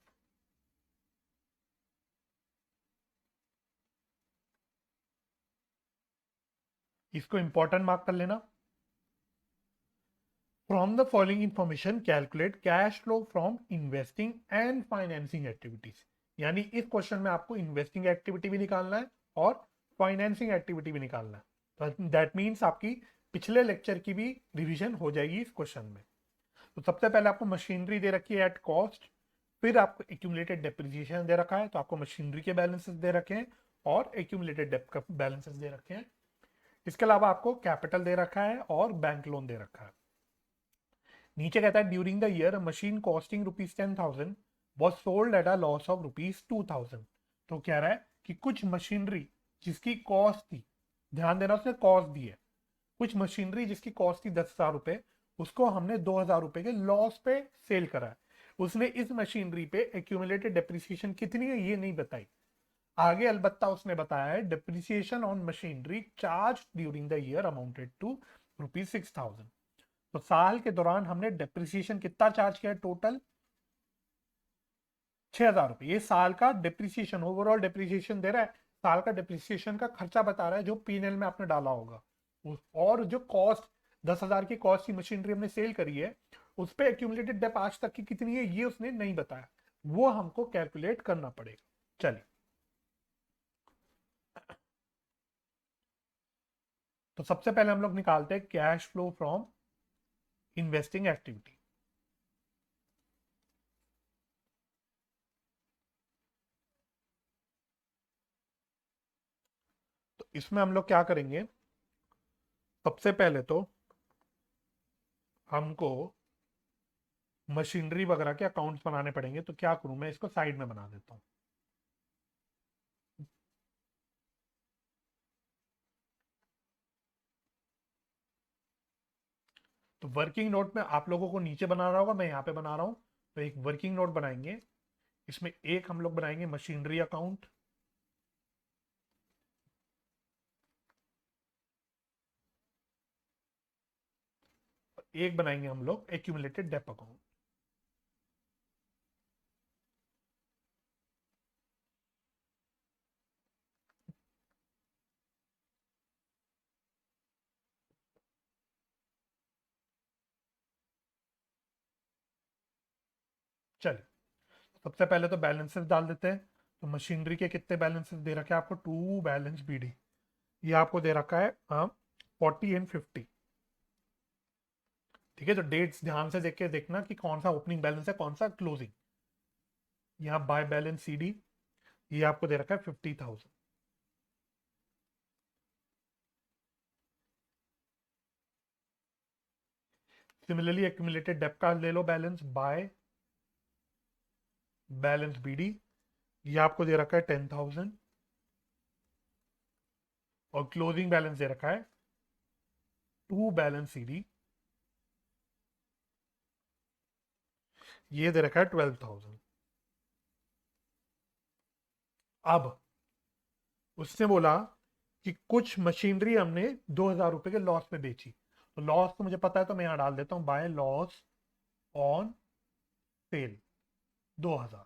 इसको इंपॉर्टेंट मार्क कर लेना। From the following information calculate cash flow from investing and financing activities. यानी इस क्वेश्चन में आपको इन्वेस्टिंग एक्टिविटी भी निकालना है और फाइनेंसिंग एक्टिविटी भी निकालना है। तो दैट मीन्स आपकी पिछले लेक्चर की भी रिवीजन हो जाएगी इस क्वेश्चन में। तो सबसे पहले आपको मशीनरी दे रखी है एट कॉस्ट, फिर आपको एक्यूमुलेटेड डेप्रिसिएशन दे रखा है, तो आपको मशीनरी के बैलेंसेस दे रखे हैं और एक्यूमुलेटेड डेप का बैलेंसेस दे रखे हैं। इसके अलावा आपको कैपिटल दे रखा है और बैंक लोन दे रखा है। नीचे कहता है during the year machine costing ₹10,000 was sold at a loss of ₹2,000। तो कह रहा है कि कुछ मशीनरी जिसकी कॉस्ट थी, ध्यान देना उसने कॉस्ट दी है, कुछ मशीनरी जिसकी कॉस्ट थी 10,000 रुपए, उसको हमने 2,000 रुपए के लॉस पे सेल करा है। उसने इस मशीनरी पे एक्यूमुलेटेड डेप्रिसिएशन कितनी है ये नहीं बताई। आगे अलबत्ता उसने बताया है depreciation on machinery charge during the year amounted to ₹6,000। तो साल के दौरान हमने डेप्रिसिएशन कितना चार्ज किया टोटल? 6,000 रुपए। ये साल का डेप्रिसिएशन, ओवरऑल डेप्रिसिएशन दे रहा है, साल का डेप्रिसिएशन का खर्चा बता रहा है जो पीएनएल में आपने डाला होगा। और जो कॉस्ट 10,000 की कॉस्ट की मशीनरी हमने सेल करी है, उस पर एक्यूमुलेटेड डेप आज तक की कितनी है ये उसने नहीं बताया, वो हमको कैलकुलेट करना पड़ेगा। चलिए, तो सबसे पहले हम लोग निकालते हैं cash flow from investing activity. तो इसमें हम लोग क्या करेंगे, सबसे पहले तो हमको मशीनरी वगैरह के अकाउंट्स बनाने पड़ेंगे। तो क्या करूं, मैं इसको साइड में बना देता हूं। तो वर्किंग नोट में आप लोगों को नीचे बना रहा होगा, मैं यहाँ पे बना रहा हूँ। तो एक वर्किंग नोट बनाएंगे, इसमें एक हम लोग बनाएंगे मशीनरी अकाउंट, एक बनाएंगे हम लोग एक्यूमुलेटेड डेप अकाउंट। चलिए, सबसे पहले तो बैलेंसेस डाल देते हैं। तो मशीनरी के कितने बैलेंसेस दे रखे हैं आपको? 2 बैलेंस बीडी, ये आपको दे रखा है 40 एंड 50। ठीक है, तो डेट्स ध्यान से देख के देखना कि कौन सा ओपनिंग बैलेंस है कौन सा क्लोजिंग। यहाँ बाय बैलेंस सीडी, ये आपको दे रखा है 50,000। सिमिलरली एक्यूमुलेटेड डेप का ले लो बैलेंस बाय बैलेंस बीडी, ये आपको दे रखा है 10,000। और क्लोजिंग बैलेंस दे रखा है 2 बैलेंस सीडी, ये दे रखा है 12,000। अब उसने बोला कि कुछ मशीनरी हमने 2,000 रुपए के लॉस में बेची। तो लॉस तो मुझे पता है, तो मैं यहां डाल देता हूं by loss on sale 2,000।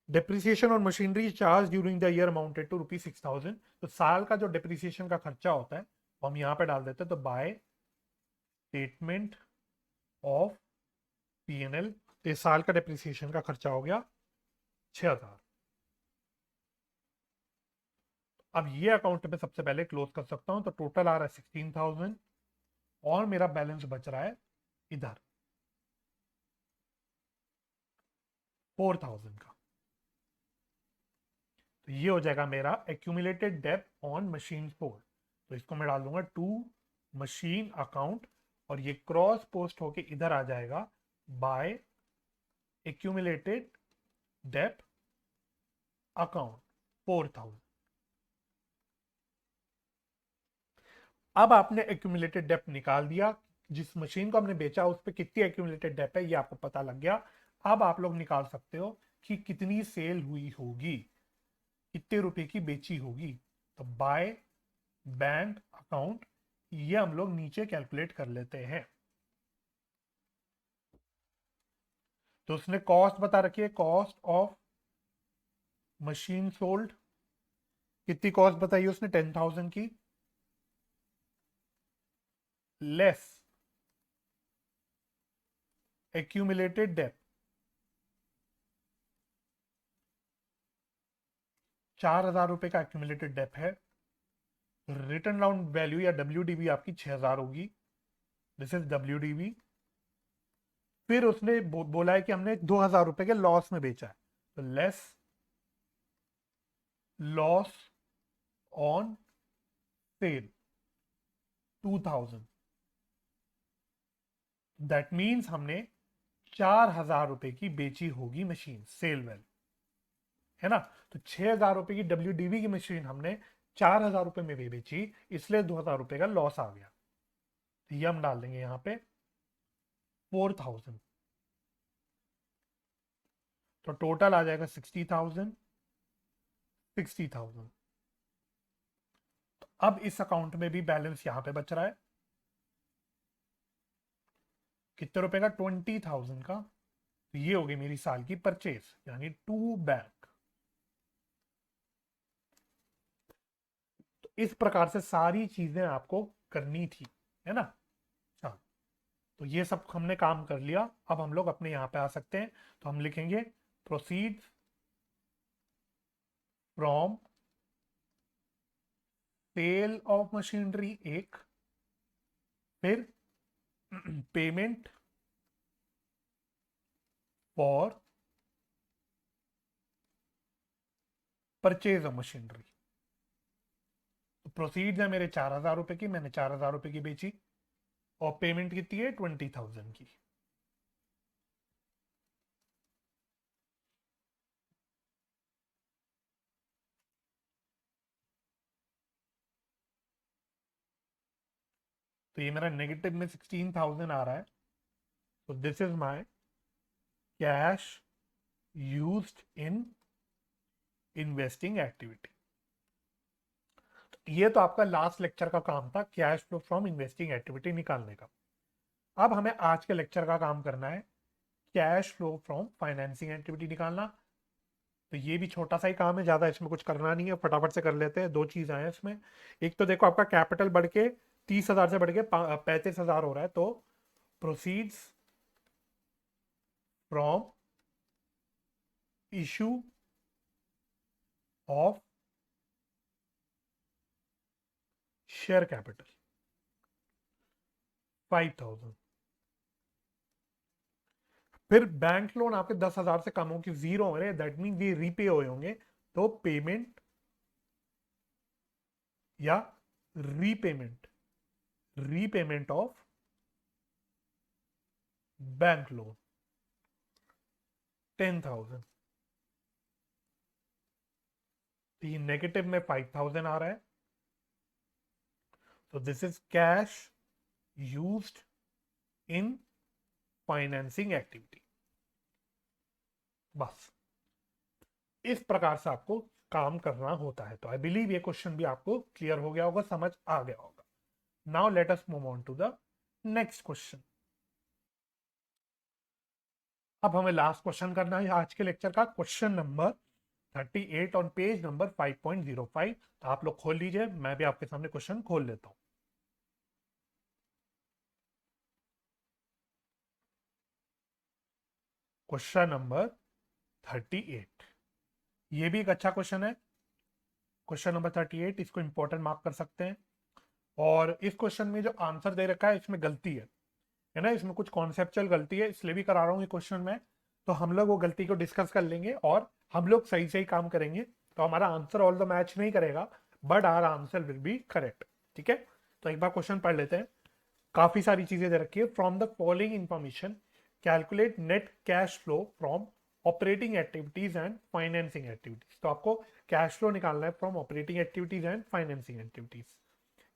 Depreciation on machinery charge during the year amounted to ₹6,000। तो साल का जो डेप्रिसिएशन का खर्चा होता है वो हम यहाँ पे डाल देते हैं। तो बाय स्टेटमेंट ऑफ पीएनएल, तो साल का डेप्रिसिएशन का खर्चा हो गया 6,000। अब ये अकाउंट में सबसे पहले क्लोज कर सकता हूं। तो टोटल आ रहा है 16,000 और मेरा बैलेंस बच रहा है इधर 4,000 का। तो ये हो जाएगा मेरा accumulated Depp on machine sold. तो इसको मैं डाल दूंगा टू मशीन अकाउंट, और ये क्रॉस पोस्ट होके इधर आ जाएगा बाय एक्यूमुलेटेड डेप अकाउंट 4,000। अब आपने एक्यूमुलेटेड डेप निकाल दिया, जिस मशीन को हमने बेचा उस पर कितनी एक्यूमुलेटेड डेप है ये आपको पता लग गया। अब आप लोग निकाल सकते हो कि कितनी सेल हुई होगी, कितने रुपए की बेची होगी। तो बाय बैंक अकाउंट, ये हम लोग नीचे कैलकुलेट कर लेते हैं। तो उसने कॉस्ट बता रखी है, कॉस्ट ऑफ मशीन सोल्ड, कितनी कॉस्ट बताई उसने? 10,000 की, लेस एक्यूमुलेटेड डेप 4,000 रुपए का एक्यूमुलेटेड डेप है। रिटर्न डाउन वैल्यू या WDV आपकी 6,000 होगी, दिस इज WDV। फिर उसने बोला है कि हमने 2,000 रुपए के लॉस में बेचा है, तो less loss on sale 2,000। That means हमने 4,000 रुपए की बेची होगी मशीन, सेल वैल्यू है ना। तो 6,000 रुपए की WDV की मशीन हमने 4,000 रुपए में भी बेची, इसलिए 2,000 रुपए का लॉस आ गया। तो ये हम डाल देंगे यहाँ पे 4,000। तो टोटल आ जाएगा 60,000, 60,000। तो अब इस अकाउंट में भी बैलेंस यहाँ पे बच रहा है कितने रुपए का, 20,000 का। तो ये होगी मेरी साल की परचेज, यानी टू बैंक। तो इस प्रकार से सारी चीजें आपको करनी थी, है ना। चलो, तो ये सब हमने काम कर लिया। अब हम लोग अपने यहां पे आ सकते हैं। तो हम लिखेंगे proceed from sale of machinery एक, फिर payment for purchase of machinery. तो प्रोसीड है मेरे 4,000 रुपए की, मैंने 4,000 रुपए की बेची, और पेमेंट कितनी है, 20,000 की। तो ये मेरा नेगेटिव में 16,000 आ रहा है। तो this is my cash used in investing activity. ये तो आपका लास्ट लेक्चर का काम था, cash flow from investing activity निकालने का। अब हमें आज के लेक्चर का काम करना है cash flow from financing activity निकालना। तो ये भी छोटा सा ही काम है, ज्यादा इसमें कुछ करना नहीं है, फटाफट से कर लेते हैं। दो चीज आए इसमें। एक तो देखो आपका कैपिटल बढ़ के 30,000 से बढ़ के 35,000 हो रहा है। तो proceeds from issue of share capital 5,000। फिर बैंक लोन आपके 10,000 से कम हो कि जीरो हो रहे, दैट मीन ये रीपे हुए होंगे। तो पेमेंट या repayment, repayment of bank loan 10,000। तो ये नेगेटिव में 5,000 आ रहा है। तो this is cash used in financing activity. बस इस प्रकार से आपको काम करना होता है। तो आई बिलीव ये क्वेश्चन भी आपको क्लियर हो गया होगा, समझ आ गया होगा। Now let us move on to the next question. अब हमें लास्ट क्वेश्चन करना है आज के लेक्चर का, question number 38 on page number 5.05। तो आप लोग खोल लीजिए, मैं भी आपके सामने क्वेश्चन खोल लेता हूं। क्वेश्चन नंबर 38, ये भी एक अच्छा क्वेश्चन है। क्वेश्चन नंबर 38, इसको इंपॉर्टेंट मार्क कर सकते हैं। और इस क्वेश्चन में जो आंसर दे रखा है इसमें गलती है ना, इसमें कुछ कॉन्सेप्चुअल गलती है, इसलिए भी करा रहा हूँ ये क्वेश्चन में। तो हम लोग वो गलती को डिस्कस कर लेंगे और हम लोग सही सही काम करेंगे। तो हमारा आंसर ऑल द मैच नहीं करेगा, but our answer will be correct. ठीक है, तो एक बार क्वेश्चन पढ़ लेते हैं। काफी सारी चीजें दे रखी है। From the following information calculate net cash flow from operating activities and financing activities. तो आपको कैश फ्लो निकालना है from operating activities and financing activities.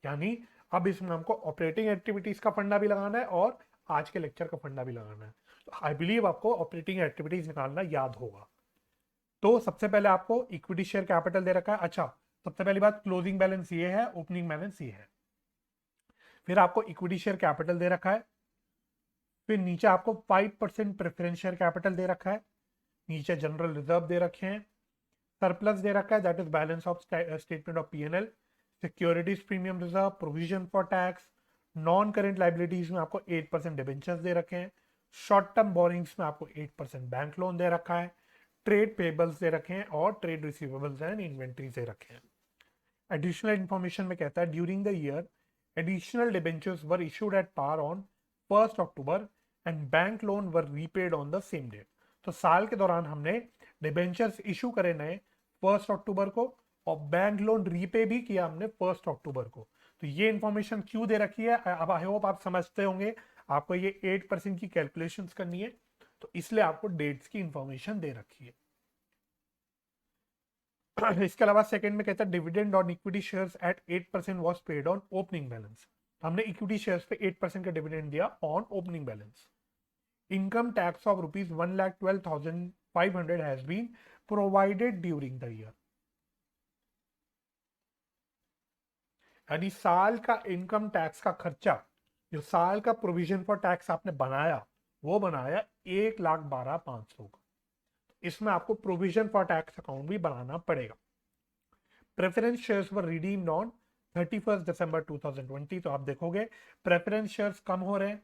यानी अब इसमें हमको ऑपरेटिंग एक्टिविटीज का फंडा भी लगाना है और आज के लेक्चर का फंडा भी लगाना है। तो आई बिलीव आपको ऑपरेटिंग एक्टिविटीज निकालना याद होगा। तो सबसे पहले आपको इक्विटी शेयर कैपिटल दे रखा है। अच्छा, सबसे पहली बात, क्लोजिंग बैलेंस ये है, ओपनिंग बैलेंस ये है। फिर आपको इक्विटी शेयर कैपिटल दे रखा है। फिर नीचे आपको 5% प्रेफरेंस शेयर कैपिटल दे रखा है। नीचे जनरल रिजर्व दे रखे हैं। सरप्लस दे रखा है, that is balance of statement of PNL. Securities premium reserve, provision for tax, non current liabilities में आपको 8% डिबेंचर्स दे रखे हैं। शॉर्ट टर्म बोरिंग्स में आपको 8% बैंक लोन दे रखा है। ट्रेड पेबल्स दे रखे हैं और ट्रेड रिसीवेबल्स एंड इन्वेंट्रीज दे रखे हैं। एडिशनल इंफॉर्मेशन में कहता है during the year additional debentures were issued at par on 1 October and bank loan were repaid on the same date. तो साल के दौरान हमने डिबेंचर्स इशू करे नए 1 अक्टूबर को, और बैंक लोन रीपे भी किया हमने 1 अक्टूबर को। तो ये इंफॉर्मेशन क्यों दे रखी है, अब आई होप आप समझते होंगे। आपको ये 8% की कैलकुलेशन करनी है, तो इसलिए आपको डेट्स की इंफॉर्मेशन दे रखी है। इसके अलावा सेकंड में कहता है dividend on equity shares at 8% was paid on opening balance. हमने इक्विटी शेयर्स पे 8% का डिविडेंड दिया on opening balance. Income tax of ₹1,12,500 has been provided during the year. यानी साल का इनकम टैक्स का खर्चा, जो साल का प्रोविजन फॉर टैक्स आपने बनाया, वो बनाया 1,12,500 का। इसमें आपको प्रोविजन फॉर टैक्स अकाउंट भी बनाना पड़ेगा। Preference shares were redeemed on 31 दिसंबर 2020। तो आप देखोगे प्रेफरेंस शेयर्स कम हो रहे हैं,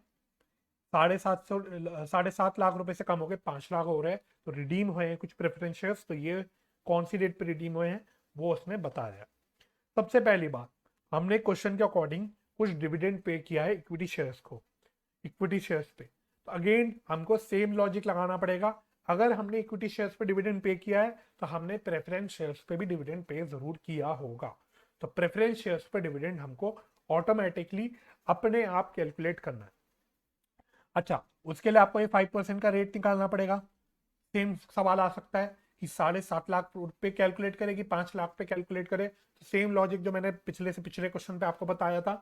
7.5 लाख रुपए से कम हो गए, 5 लाख हो रहे हैं। तो रिडीम हुए हैं कुछ प्रेफरेंस शेयर्स, तो ये कौन सी डेट पे रिडीम हुए हैं वो उसने बताया। सबसे पहली बात, हमने क्वेश्चन के अकॉर्डिंग कुछ डिविडेंड पे किया है इक्विटी शेयर्स को, इक्विटी शेयर्स पे। तो अगेन हमको सेम लॉजिक लगाना पड़ेगा। अगर हमने इक्विटी शेयर्स पे डिविडेंड पे किया है तो हमने प्रेफरेंस शेयर्स पे भी डिविडेंड पे जरूर किया होगा। तो प्रेफरेंस शेयर्स पे डिविडेंड हमको ऑटोमेटिकली अपने आप कैलकुलेट करना है। अच्छा, उसके लिए आपको ये 5% का रेट निकालना पड़ेगा। सेम सवाल आ सकता है कि 7.5 लाख पे कैलकुलेट करे कि 5 लाख पे कैलकुलेट करे। तो सेम लॉजिक जो मैंने पिछले से पिछले क्वेश्चन पे आपको बताया था,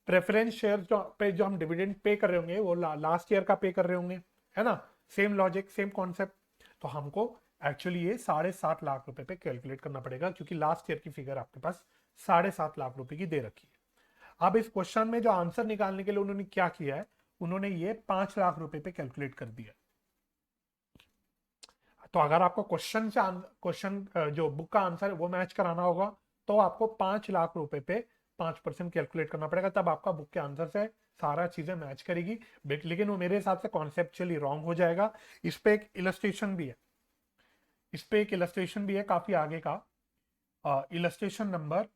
प्रेफरेंस शेयर जो हम डिविडेंड पे कर रहे होंगे वो लास्ट ईयर का पे कर रहे होंगे, है ना। Same logic, same concept. तो हमको एक्चुअली ये 7.5 लाख रुपए पे कैलकुलेट करना पड़ेगा, क्योंकि लास्ट ईयर की फिगर आपके पास 7.5 लाख रुपए की दे रखी है। अब इस क्वेश्चन में जो आंसर निकालने के लिए उन्होंने क्या किया है, उन्होंने ये 5 लाख रुपए पे कैलकुलेट कर दिया। तो अगर आपको क्वेश्चन जो बुक का आंसर है वो मैच कराना होगा, तो आपको 5 लाख रुपए पे 5% कैलकुलेट करना पड़ेगा, तब आपका बुक के आंसर से सारा चीजें मैच करेगी। लेकिन वो मेरे हिसाब से कॉन्सेप्चुअली रॉन्ग हो जाएगा। इस पे एक इलस्ट्रेशन भी है, इस पे एक इलस्ट्रेशन भी है काफी आगे का, इलस्ट्रेशन नंबर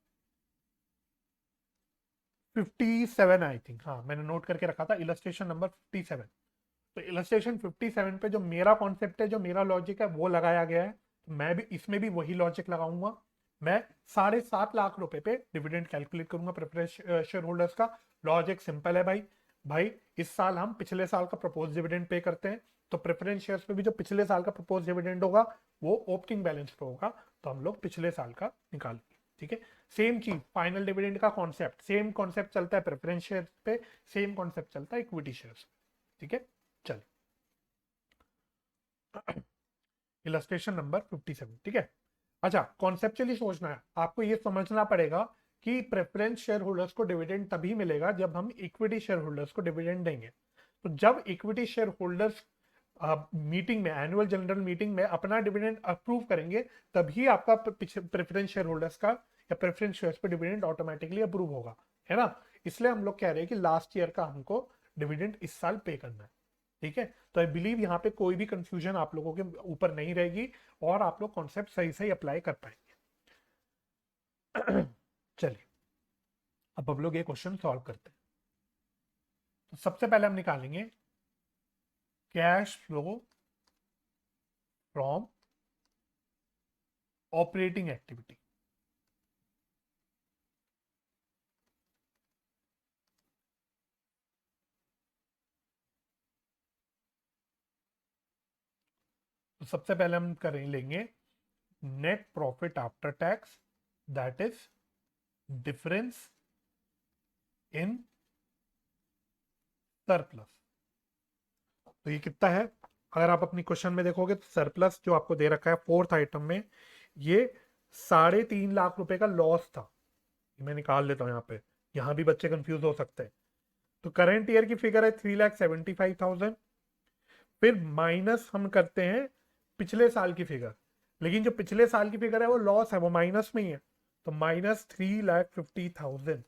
57 आई थिंक, हाँ मैंने नोट करके रखा था, इलस्ट्रेशन नंबर 57। तो इलस्ट्रेशन 57 पे जो मेरा कॉन्सेप्ट है, जो मेरा लॉजिक है वो लगाया गया है। तो मैं भी इसमें भी वही लॉजिक लगाऊंगा। मैं 7.5 लाख रुपए पे डिविडेंड कैलकुलेट करूंगा प्रेफरेंस शेयर होल्डर्स का। लॉजिक सिंपल है भाई। भाई इस साल हम पिछले साल का प्रपोज डिविडेंड पे करते हैं, तो प्रेफरेंस शेयर्स पे भी जो पिछले साल का प्रपोज डिविडेंड होगा वो ओपनिंग बैलेंस पे होगा, तो हम लोग पिछले साल का निकालेंगे। ठीक है, सेम चीज फाइनल डिविडेंड का कॉन्सेप्ट, सेम कॉन्सेप्ट चलता है प्रेफरेंस शेयर पे, सेम कॉन्सेप्ट चलता है इक्विटी शेयर्स पे। ठीक है, चलिए इलस्ट्रेशन नंबर 57। ठीक है, अच्छा कॉन्सेप्चुअली सोचना है, आपको ये समझना पड़ेगा कि प्रेफरेंस शेयर होल्डर्स को डिविडेंड तभी मिलेगा जब हम इक्विटी शेयर होल्डर्स को डिविडेंड देंगे। तो जब इक्विटी शेयर होल्डर्स मीटिंग में, एनुअल जनरल मीटिंग में अपना डिविडेंड अप्रूव करेंगे, तभी आपका प्रेफरेंस शेयर होल्डर्स का या प्रेफरेंस शेयर्स पे डिविडेंड ऑटोमेटिकली अप्रूव होगा, है ना। इसलिए हम लोग कह रहे हैं कि लास्ट ईयर का हमको डिविडेंड इस साल पे करना है। ठीक है, तो आई बिलीव यहाँ पे कोई भी कंफ्यूजन आप लोगों के ऊपर नहीं रहेगी और आप लोग कॉन्सेप्ट सही सही अप्लाई कर पाएंगे। चलिए अब हम लोग ये क्वेश्चन सॉल्व करते हैं। तो सबसे पहले हम निकालेंगे cash flow from operating activity. तो सबसे पहले हम करें लेंगे net profit after tax, that is difference in surplus. तो ये कितना है, अगर आप अपनी क्वेश्चन में देखोगे तो सरप्लस जो आपको दे रखा है फोर्थ आइटम में, ये 3.5 लाख रुपए का लॉस था। मैं निकाल लेता हूँ यहाँ पे, यहाँ भी बच्चे कंफ्यूज हो सकते हैं। तो करंट ईयर की फिगर है 3,75,000, फिर माइनस हम करते हैं पिछले साल की फिगर, लेकिन जो पिछले साल की फिगर है वो लॉस है, वो माइनस में ही है। तो -3,50,000।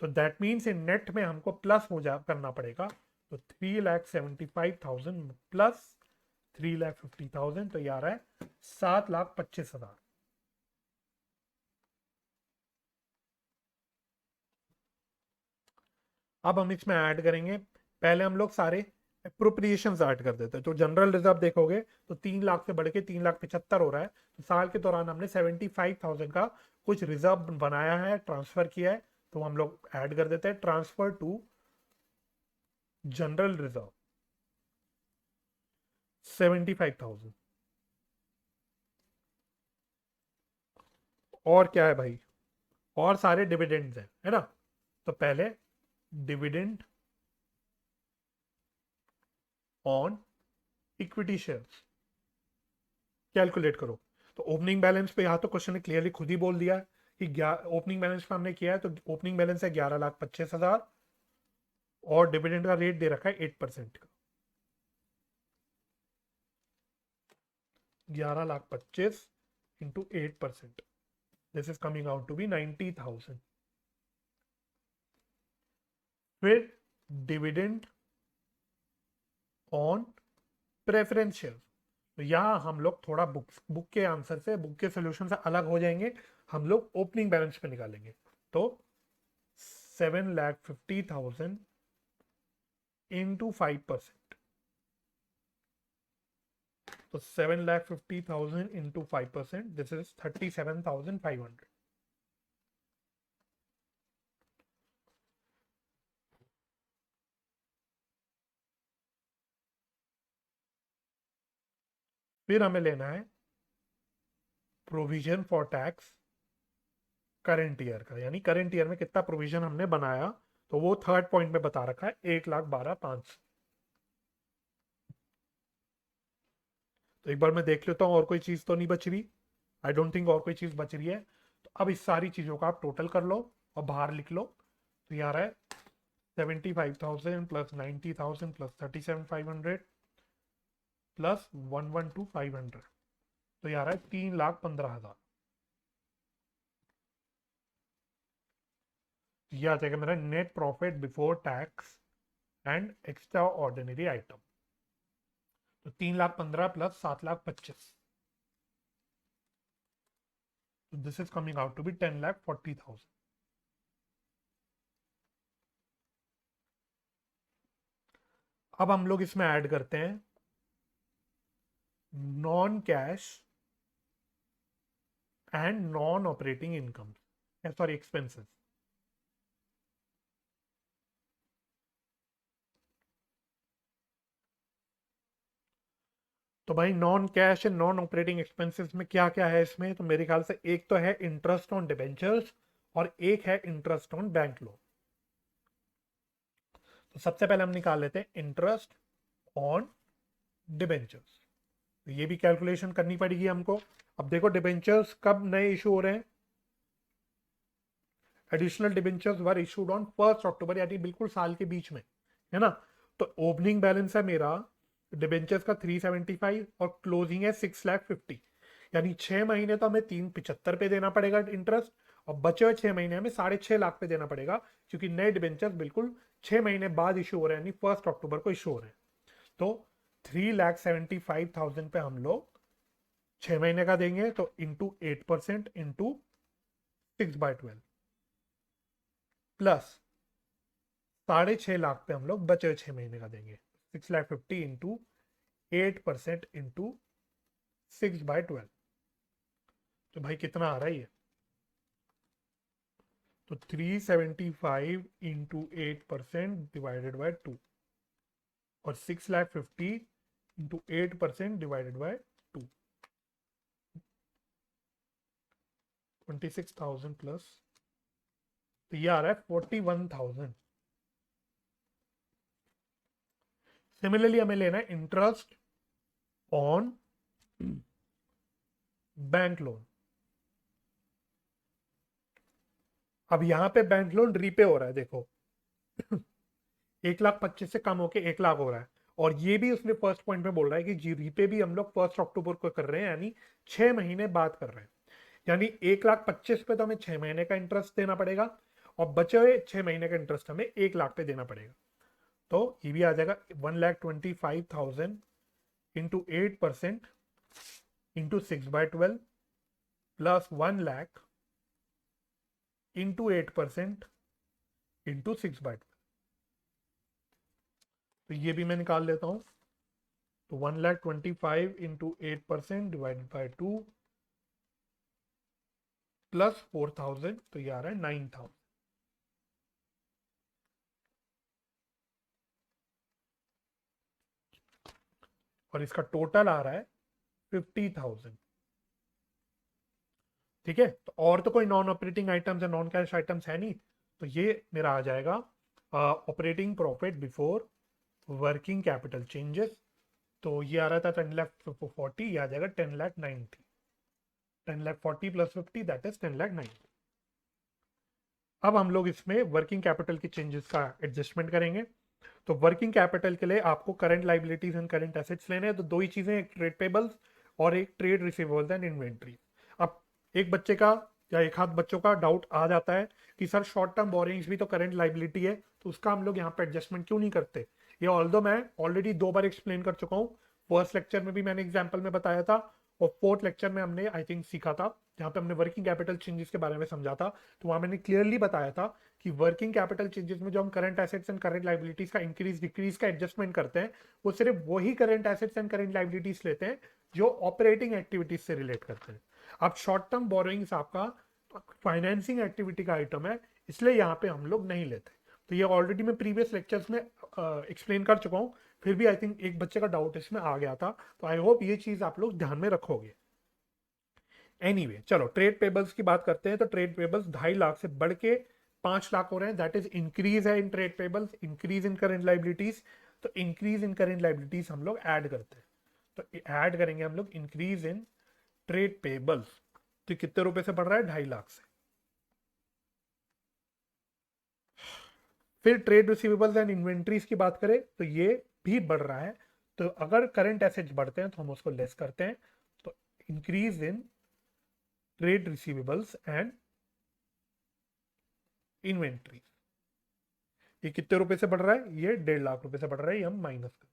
तो दैट मीन्स इन नेट में हमको प्लस हो जा करना पड़ेगा। तो 3,75,000 प्लस 3,50,000, तो ये आ रहा है 7,25,000। अब हम इसमें ऐड करेंगे, पहले हम लोग सारे अप्रोप्रिएशन ऐड कर देते हैं। तो जनरल रिजर्व देखोगे तो 3 लाख से बढ़ के 3,75,000 हो रहा है। तो साल के दौरान हमने 75,000 का कुछ रिजर्व बनाया है, ट्रांसफर किया है, तो हम लोग ऐड कर देते हैं ट्रांसफर टू जनरल रिजर्व 75,000। और क्या है भाई, और सारे डिविडेंड्स हैं, है ना। तो पहले dividend on equity shares calculate करो। तो ओपनिंग बैलेंस पे यहाँ तो क्वेश्चन ने क्लियरली खुद ही बोल दिया है कि ओपनिंग बैलेंस पे हमने किया है, तो ओपनिंग बैलेंस है 11,25,000 और डिविडेंड का रेट दे रखा है 8% का। 11,25,000 into 8%, this is coming out to be 90,000। फिर डिविडेंड ऑन प्रेफरेंस शेयर, तो यहाँ हम लोग थोड़ा बुक के आंसर से, बुक के सोल्यूशन से अलग हो जाएंगे, हम लोग ओपनिंग बैलेंस पे निकालेंगे। तो 7,50,000 इंटू 5%, तो 7,50,000 इंटू 5%, दिस इज 37,500। फिर हमें लेना है provision for tax current year का, यानी करंट ईयर में कितना प्रोविजन हमने बनाया, तो वो थर्ड पॉइंट में बता रखा है 1,12,500। तो एक बार मैं देख लेता हूँ और कोई चीज तो नहीं बच रही, आई डोंट थिंक और कोई चीज बच रही है। तो अब इस सारी चीजों का आप टोटल कर लो और बाहर लिख लो। तो ये आ रहा है 75,000 प्लस 90,000 प्लस 37,500 प्लस 112,500, तो ये आ रहा है 3,15,000। ये आ जाएगा मेरा net profit before tax and extraordinary item. तो 3,15,000 प्लस 7,25,000, तो this is coming out to be 10,40,000। अब हम लोग इसमें ऐड करते हैं non cash and non operating income, sorry expenses. तो भाई non cash and non operating expenses में क्या क्या है इसमें, तो मेरे ख्याल से एक तो है इंटरेस्ट ऑन डिबेंचर्स और एक है इंटरेस्ट ऑन बैंक लोन। तो सबसे पहले हम निकाल लेते हैं इंटरेस्ट ऑन डिबेंचर्स। तो ये भी कैलकुलेशन करनी पड़ेगी हमको। अब देखो डिबेंचर्स कब नए इशू हो रहे हैं, additional debentures were issued on 1 अक्टूबर, यानी बिल्कुल साल के बीच में, है ना। तो ओपनिंग बैलेंस है मेरा डिबेंचर्स का 375 और क्लोजिंग है 6,50,000, यानी 6 महीने तो हमें 375 पे देना पड़ेगा इंटरेस्ट, और बचे हुए 6 महीने हमें 6.5 लाख पे देना पड़ेगा, क्योंकि नए डिबेंचर्स बिल्कुल 6 महीने बाद इशू हो रहे हैं, यानी 1 अक्टूबर को इशू हो रहे हैं। तो 3,75,000 पे हम लोग 6 महीने का देंगे, तो इंटू 8% इंटू 6/12 प्लस 6.5 लाख पे हम लोग बचे हुए 6 महीने का देंगे, 6,50,000 इंटू 8% इंटू 6/12। तो भाई कितना आ रहा है ये, तो 375 इंटू 8% डिवाइडेड बाय 2 और 6,50,000 इंटू 8% डिवाइडेड बाय 2, 26,000 प्लस, तो ये आ रहा है 41,000। सिमिलरली हमें लेना है इंटरेस्ट ऑन बैंक लोन। अब यहां पे बैंक लोन रीपे हो रहा है, देखो 1,25,000 से कम होके 1 लाख हो रहा है, और ये भी उसने फर्स्ट पॉइंट में बोल रहा है कि जी रीपे भी हम लोग 1 अक्टूबर को कर रहे हैं, यानी 6 महीने बाद कर रहे हैं, यानी 1,25,000 पे तो हमें 6 महीने का इंटरेस्ट देना पड़ेगा, और बचे हुए 6 महीने का इंटरेस्ट हमें 1 लाख पे देना पड़ेगा। तो ये भी आ जाएगा 1,25,000 into 8% into 6/12 plus 1 lakh into 8% into 6/12। तो ये भी मैं निकाल लेता हूं। तो 1,25,000 इंटू 8% डिवाइडेड बाई 2 प्लस 4,000, तो ये आ रहा है 9,000। और इसका टोटल आ रहा है 50,000। ठीक है, तो और तो कोई नॉन ऑपरेटिंग आइटम्स या नॉन कैश आइटम्स है नहीं, तो ये मेरा आ जाएगा operating profit before working capital changes. तो ये आ रहा था 10,40,000, ये आ जाएगा 10,90,000। 10,40,000 प्लस 50 दैट इज 10,90,000। अब हम लोग इसमें वर्किंग कैपिटल की चेंजेस का एडजस्टमेंट करेंगे। तो वर्किंग कैपिटल के लिए आपको current liabilities and current assets लेने हैं, तो दो ही चीजें, एक ट्रेड पेबल्स और एक ट्रेड रिसीवेबल्स एंड इन्वेंट्री। अब एक बच्चे का या एक आध बच्चों का डाउट आ जाता है कि सर शॉर्ट टर्म बोरिंग्स भी तो करंट लाइबिलिटी है, तो उसका हम लोग यहाँ पे एडजस्टमेंट क्यों नहीं करते। ये ऑल्दो मैं ऑलरेडी 2 बार एक्सप्लेन कर चुका हूँ। फर्स्ट लेक्चर में भी मैंने एग्जाम्पल में बताया था, और फोर्थ लेक्चर में हमने आई थिंक सीखा था, जहाँ पे हमने वर्किंग कैपिटल चेंजेस के बारे में समझा था। तो वहां मैंने क्लियरली बताया था कि वर्किंग कैपिटल चेंजेस में जो हम current assets and current liabilities का इंक्रीज डिक्रीज का एडजस्टमेट करते हैं, वो सिर्फ वही current assets and current liabilities लेते हैं जो ऑपरेटिंग एक्टिविटीज से रिलेट करते हैं। अब शॉर्ट टर्म बोरोइंग्स आपका फाइनेंसिंग एक्टिविटी का आइटम है, इसलिए यहाँ पे हम लोग नहीं लेते। तो ये ऑलरेडी मैं प्रीवियस लेक्चर्स में एक्सप्लेन कर चुका हूँ, फिर भी आई थिंक एक बच्चे का डाउट इसमें आ गया था, तो आई होप ये चीज आप लोग ध्यान में रखोगे। एनीवे चलो ट्रेड पेबल्स की बात करते हैं। तो ट्रेड पेबल्स 2.5 लाख से बढ़ के 5 लाख हो रहे हैं, दैट इज इंक्रीज है in trade payables, increase in current liabilities. तो इंक्रीज इन करंट लाइबिलिटीज हम लोग ऐड करते हैं, तो ऐड करेंगे हम लोग इंक्रीज इन ट्रेड पेबल्स। तो कितने रुपए से बढ़ रहा है, 2.5 लाख से। फिर ट्रेड रिसीवेबल्स एंड इन्वेंट्रीज की बात करें तो ये भी बढ़ रहा है, तो अगर करंट एसेट्स बढ़ते हैं तो हम उसको लेस करते हैं। तो increase in trade receivables and inventory, ये कितने रुपए से बढ़ रहा है, ये 1.5 लाख रुपए से बढ़ रहा है, ये हम माइनस कर।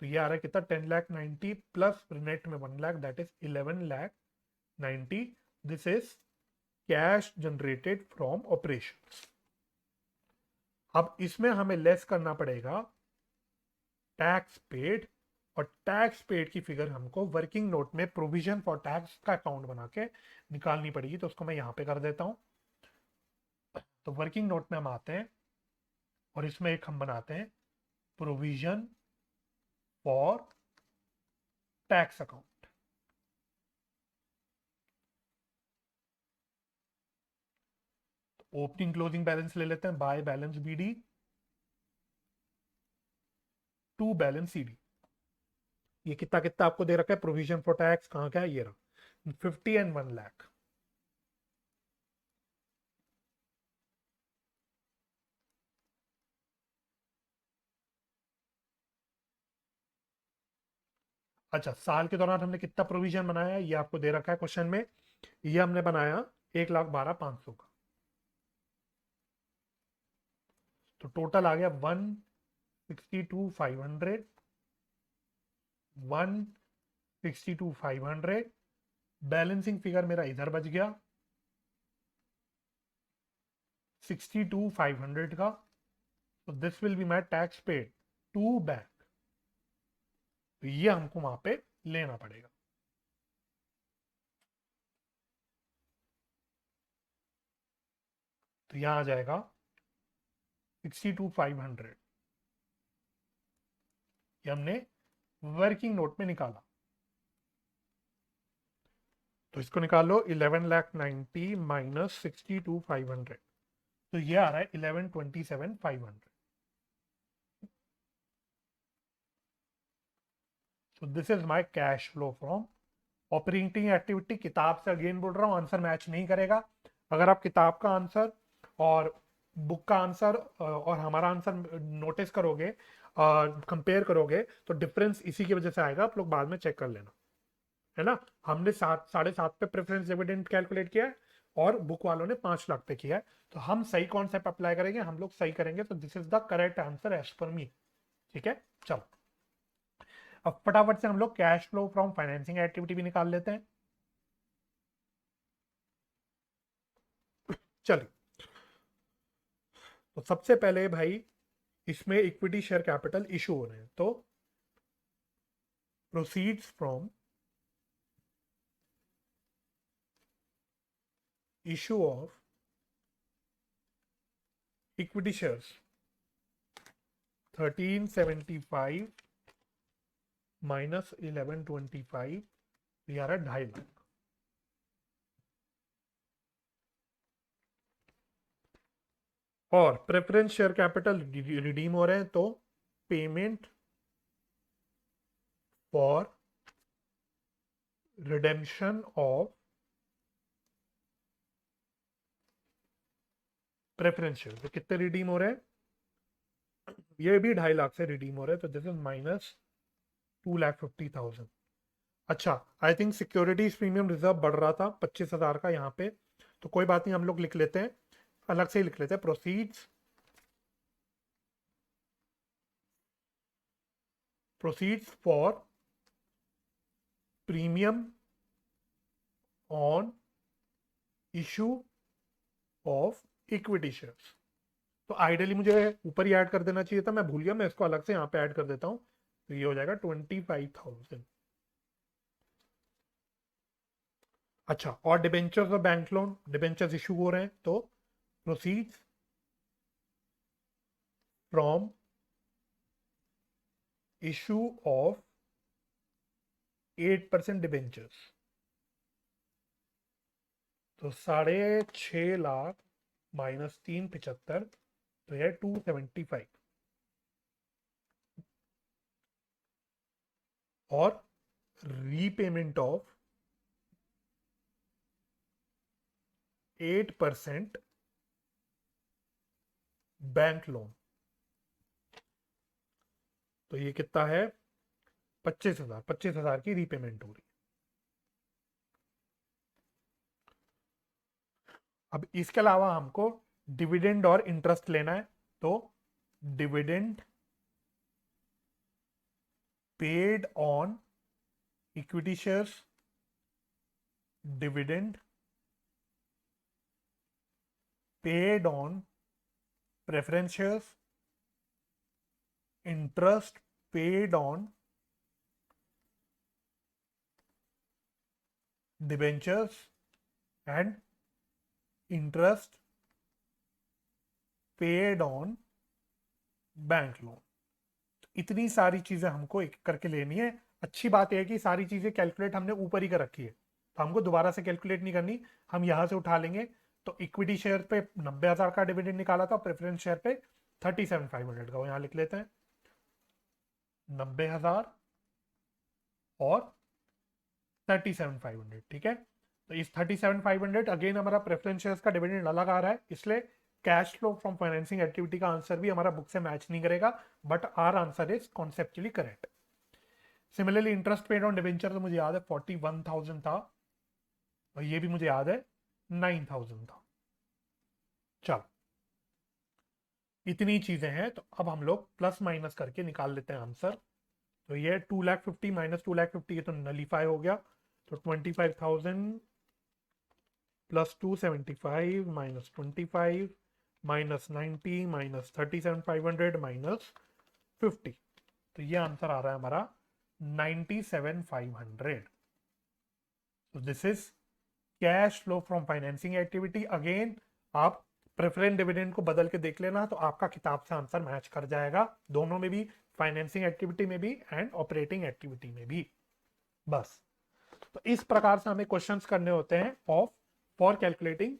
तो ये आ रहा है कितना, 10,90,000 प्लस नेट में 1 lakh, that is 11,90,000। This is cash generated from operation. अब इसमें हमें लेस करना पड़ेगा टैक्स पेड, और टैक्स पेड की फिगर हमको वर्किंग नोट में प्रोविजन फॉर टैक्स का अकाउंट बना के निकालनी पड़ेगी। तो उसको मैं यहां पे कर देता हूं। तो वर्किंग नोट में हम आते हैं और इसमें एक हम बनाते हैं provision for tax account. Opening closing balance ले लेते हैं, by balance BD to balance CD. ये कितना कितना आपको दे रखा है, प्रोविजन फॉर टैक्स कहाँ का है, ये रहा 50 एंड 1 लाख। अच्छा, साल के दौरान हमने कितना प्रोविजन बनाया है, ये आपको दे रखा है क्वेश्चन में। ये हमने बनाया 1,12,500 का। तो टोटल आ गया 162,500, 162,500। बैलेंसिंग फिगर मेरा इधर बच गया 62,500 का। तो this will be my tax paid to bank. तो ये हमको वहां पे लेना पड़ेगा। तो यहां आ जाएगा 62,500, ये हमने वर्किंग नोट में निकाला। तो इसको निकालो, 11,90,000 माइनस 62,500, तो ये आ रहा है 11,27,500। So this is my cash flow from operating activity. किताब से अगेन बोल रहा हूँ, आंसर मैच नहीं करेगा। अगर आप किताब का आंसर और बुक का आंसर और हमारा आंसर नोटिस करोगे, कंपेयर करोगे, तो डिफरेंस इसी की वजह से आएगा, आप लोग बाद में चेक कर लेना, है ना। हमने 7.5 पे प्रेफरेंस डिविडेंड कैलकुलेट किया है, और बुक वालों ने 5 लाख पे किया है। तो हम सही कॉन्सेप्ट अप्लाई करेंगे, हम लोग सही करेंगे, तो this is the correct answer as per me. ठीक है, चलो अब फटाफट से हम लोग cash flow from financing activity भी निकाल लेते हैं। चलिए, तो सबसे पहले भाई इसमें इक्विटी शेयर कैपिटल इशू हो रहे हैं, तो proceeds from issue of equity shares 1375 minus 1125, ये आ रहा है 2.5 लाख। और प्रेफरेंस शेयर कैपिटल रिडीम हो रहे हैं तो payment for redemption of preference share, तो कितने रिडीम हो रहे हैं? ये भी 2.5 लाख से रिडीम हो रहे हैं, तो दिस इज माइनस 2,50,000। अच्छा, I think securities premium reserve बढ़ रहा था 25,000 का यहाँ पे, तो कोई बात नहीं, हम लोग लिख लेते हैं, अलग से ही लिख लेते हैं, proceeds for premium on issue of equity shares. तो आइडियली मुझे ऊपर ही ऐड कर देना चाहिए था, मैं भूल गया, मैं इसको अलग से यहाँ पे ऐड कर देता हूँ, तो ये हो जाएगा 25,000। अच्छा, और डिबेंचर्स और बैंक लोन, डिबेंचर्स इशू हो रहे हैं तो proceeds from issue of 8% debentures, तो 6.5 लाख माइनस 375, तो यह 275। और रीपेमेंट ऑफ 8% बैंक लोन, तो ये कितना है? 25,000 की रीपेमेंट हो रही है। अब इसके अलावा हमको डिविडेंड और इंटरेस्ट लेना है, तो dividend paid on equity shares, dividend paid on preference shares, interest paid on debentures and interest paid on bank loan. इतनी सारी चीजें हमको एक करके लेनी है। अच्छी बात यह है कि सारी चीजें कैलकुलेट हमने ऊपर ही कर रखी है, तो हमको दोबारा से कैलकुलेट नहीं करनी, हम यहां से उठा लेंगे। तो इक्विटी शेयर पे 90,000 का डिविडेंड निकाला था, प्रेफरेंस शेयर पे 37,500 का, वो यहां लिख लेते हैं 90,000 और 37,500, ठीक है। तो इस 37,500 अगेन हमारा प्रेफरेंस शेयर्स का डिविडेंड अलग आ रहा है, इसलिए cash flow from financing activity का आंसर भी हमारा बुक से मैच नहीं करेगा, but our answer is conceptually correct. Similarly interest paid on debenture तो मुझे याद है 41,000 था, और ये भी मुझे याद है 9,000 था। चल, इतनी चीजें हैं, तो अब हम लोग प्लस माइनस करके निकाल लेते हैं आंसर। तो ये 2,50,000 माइनस 2,50,000, ये तो नलीफाई हो गया, तो 25,000 plus 275 minus 25 minus 90 minus 37,500 minus 50, तो ये आंसर आ रहा है हमारा 97,500। तो this is cash flow from financing activity. Again आप प्रेफरेंस डिविडेंड को बदल के देख लेना, तो आपका किताब से आंसर मैच कर जाएगा, दोनों में भी, फाइनेंसिंग एक्टिविटी में भी एंड ऑपरेटिंग एक्टिविटी में भी। बस, तो इस प्रकार से हमें क्वेश्चंस करने होते हैं of for calculating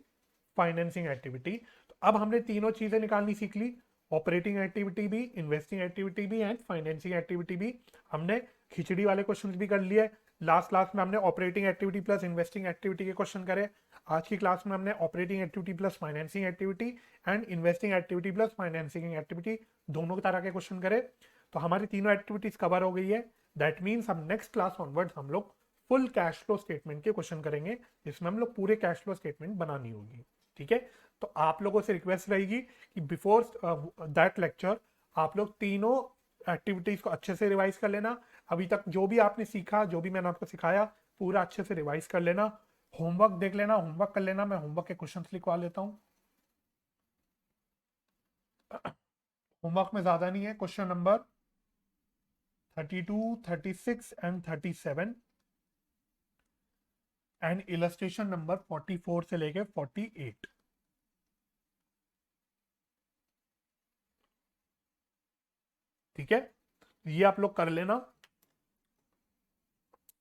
financing activity. तो अब हमने तीनों चीजें निकालनी सीख ली, ऑपरेटिंग एक्टिविटी भी, इन्वेस्टिंग एक्टिविटी भी एंड फाइनेंसिंग एक्टिविटी भी। हमने खिचड़ी वाले क्वेश्चंस भी कर लिए, लास्ट क्लास में हमने operating activity plus investing activity के क्वेश्चन करे, आज की क्लास में हमने operating activity plus financing activity and investing activity plus financing activity, दोनों तरह के क्वेश्चन करे। तो हमारी तीनों एक्टिविटीज कवर हो गई है। दैट मीन्स हम नेक्स्ट क्लास ऑनवर्ड्स हम लोग फुल कैश फ्लो स्टेटमेंट के क्वेश्चन करेंगे, जिसमें हम लोग पूरे कैश फ्लो स्टेटमेंट बनानी होगी, ठीक है। तो आप लोगों से रिक्वेस्ट रहेगी कि बिफोर दैट लेक्चर आप लोग तीनों एक्टिविटीज को अच्छे से रिवाइज कर लेना। अभी तक जो भी आपने सीखा, जो भी मैंने आपको सिखाया, पूरा अच्छे से रिवाइज कर लेना, होमवर्क देख लेना, होमवर्क कर लेना। मैं होमवर्क के क्वेश्चंस लिखवा लेता हूँ। होमवर्क में ज्यादा नहीं है, question number 32, 36 and 37 and illustration number 44 से लेके 48, ठीक है। ये आप लोग कर लेना।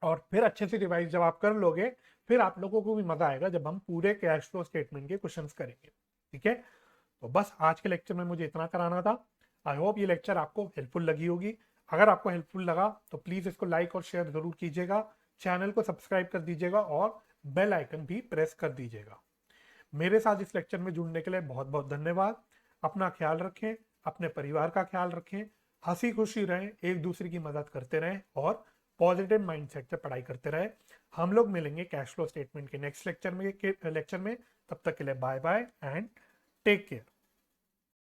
और फिर अच्छे से रिवाइज जब आप कर लोगे, फिर आप लोगों को भी मजा आएगा जब हम पूरे कैश फ्लो स्टेटमेंट के क्वेश्चंस करेंगे। ठीक है, तो बस आज के लेक्चर में मुझे इतना कराना था। आई होप ये लेक्चर आपको हेल्पफुल लगी होगी। अगर आपको हेल्पफुल लगा तो प्लीज इसको लाइक और शेयर जरूर कीजिएगा, चैनल को सब्सक्राइब कर दीजिएगा और बेल आइकन भी प्रेस कर दीजिएगा। मेरे साथ इस लेक्चर में जुड़ने के लिए बहुत बहुत धन्यवाद। अपना ख्याल रखें, अपने परिवार का ख्याल रखें, हंसी खुशी रहें, एक दूसरे की मदद करते रहें और पॉजिटिव माइंडसेट से पढ़ाई करते रहें। हम लोग मिलेंगे कैश फ्लो स्टेटमेंट के नेक्स्ट लेक्चर में। तब तक के लिए bye bye and take care.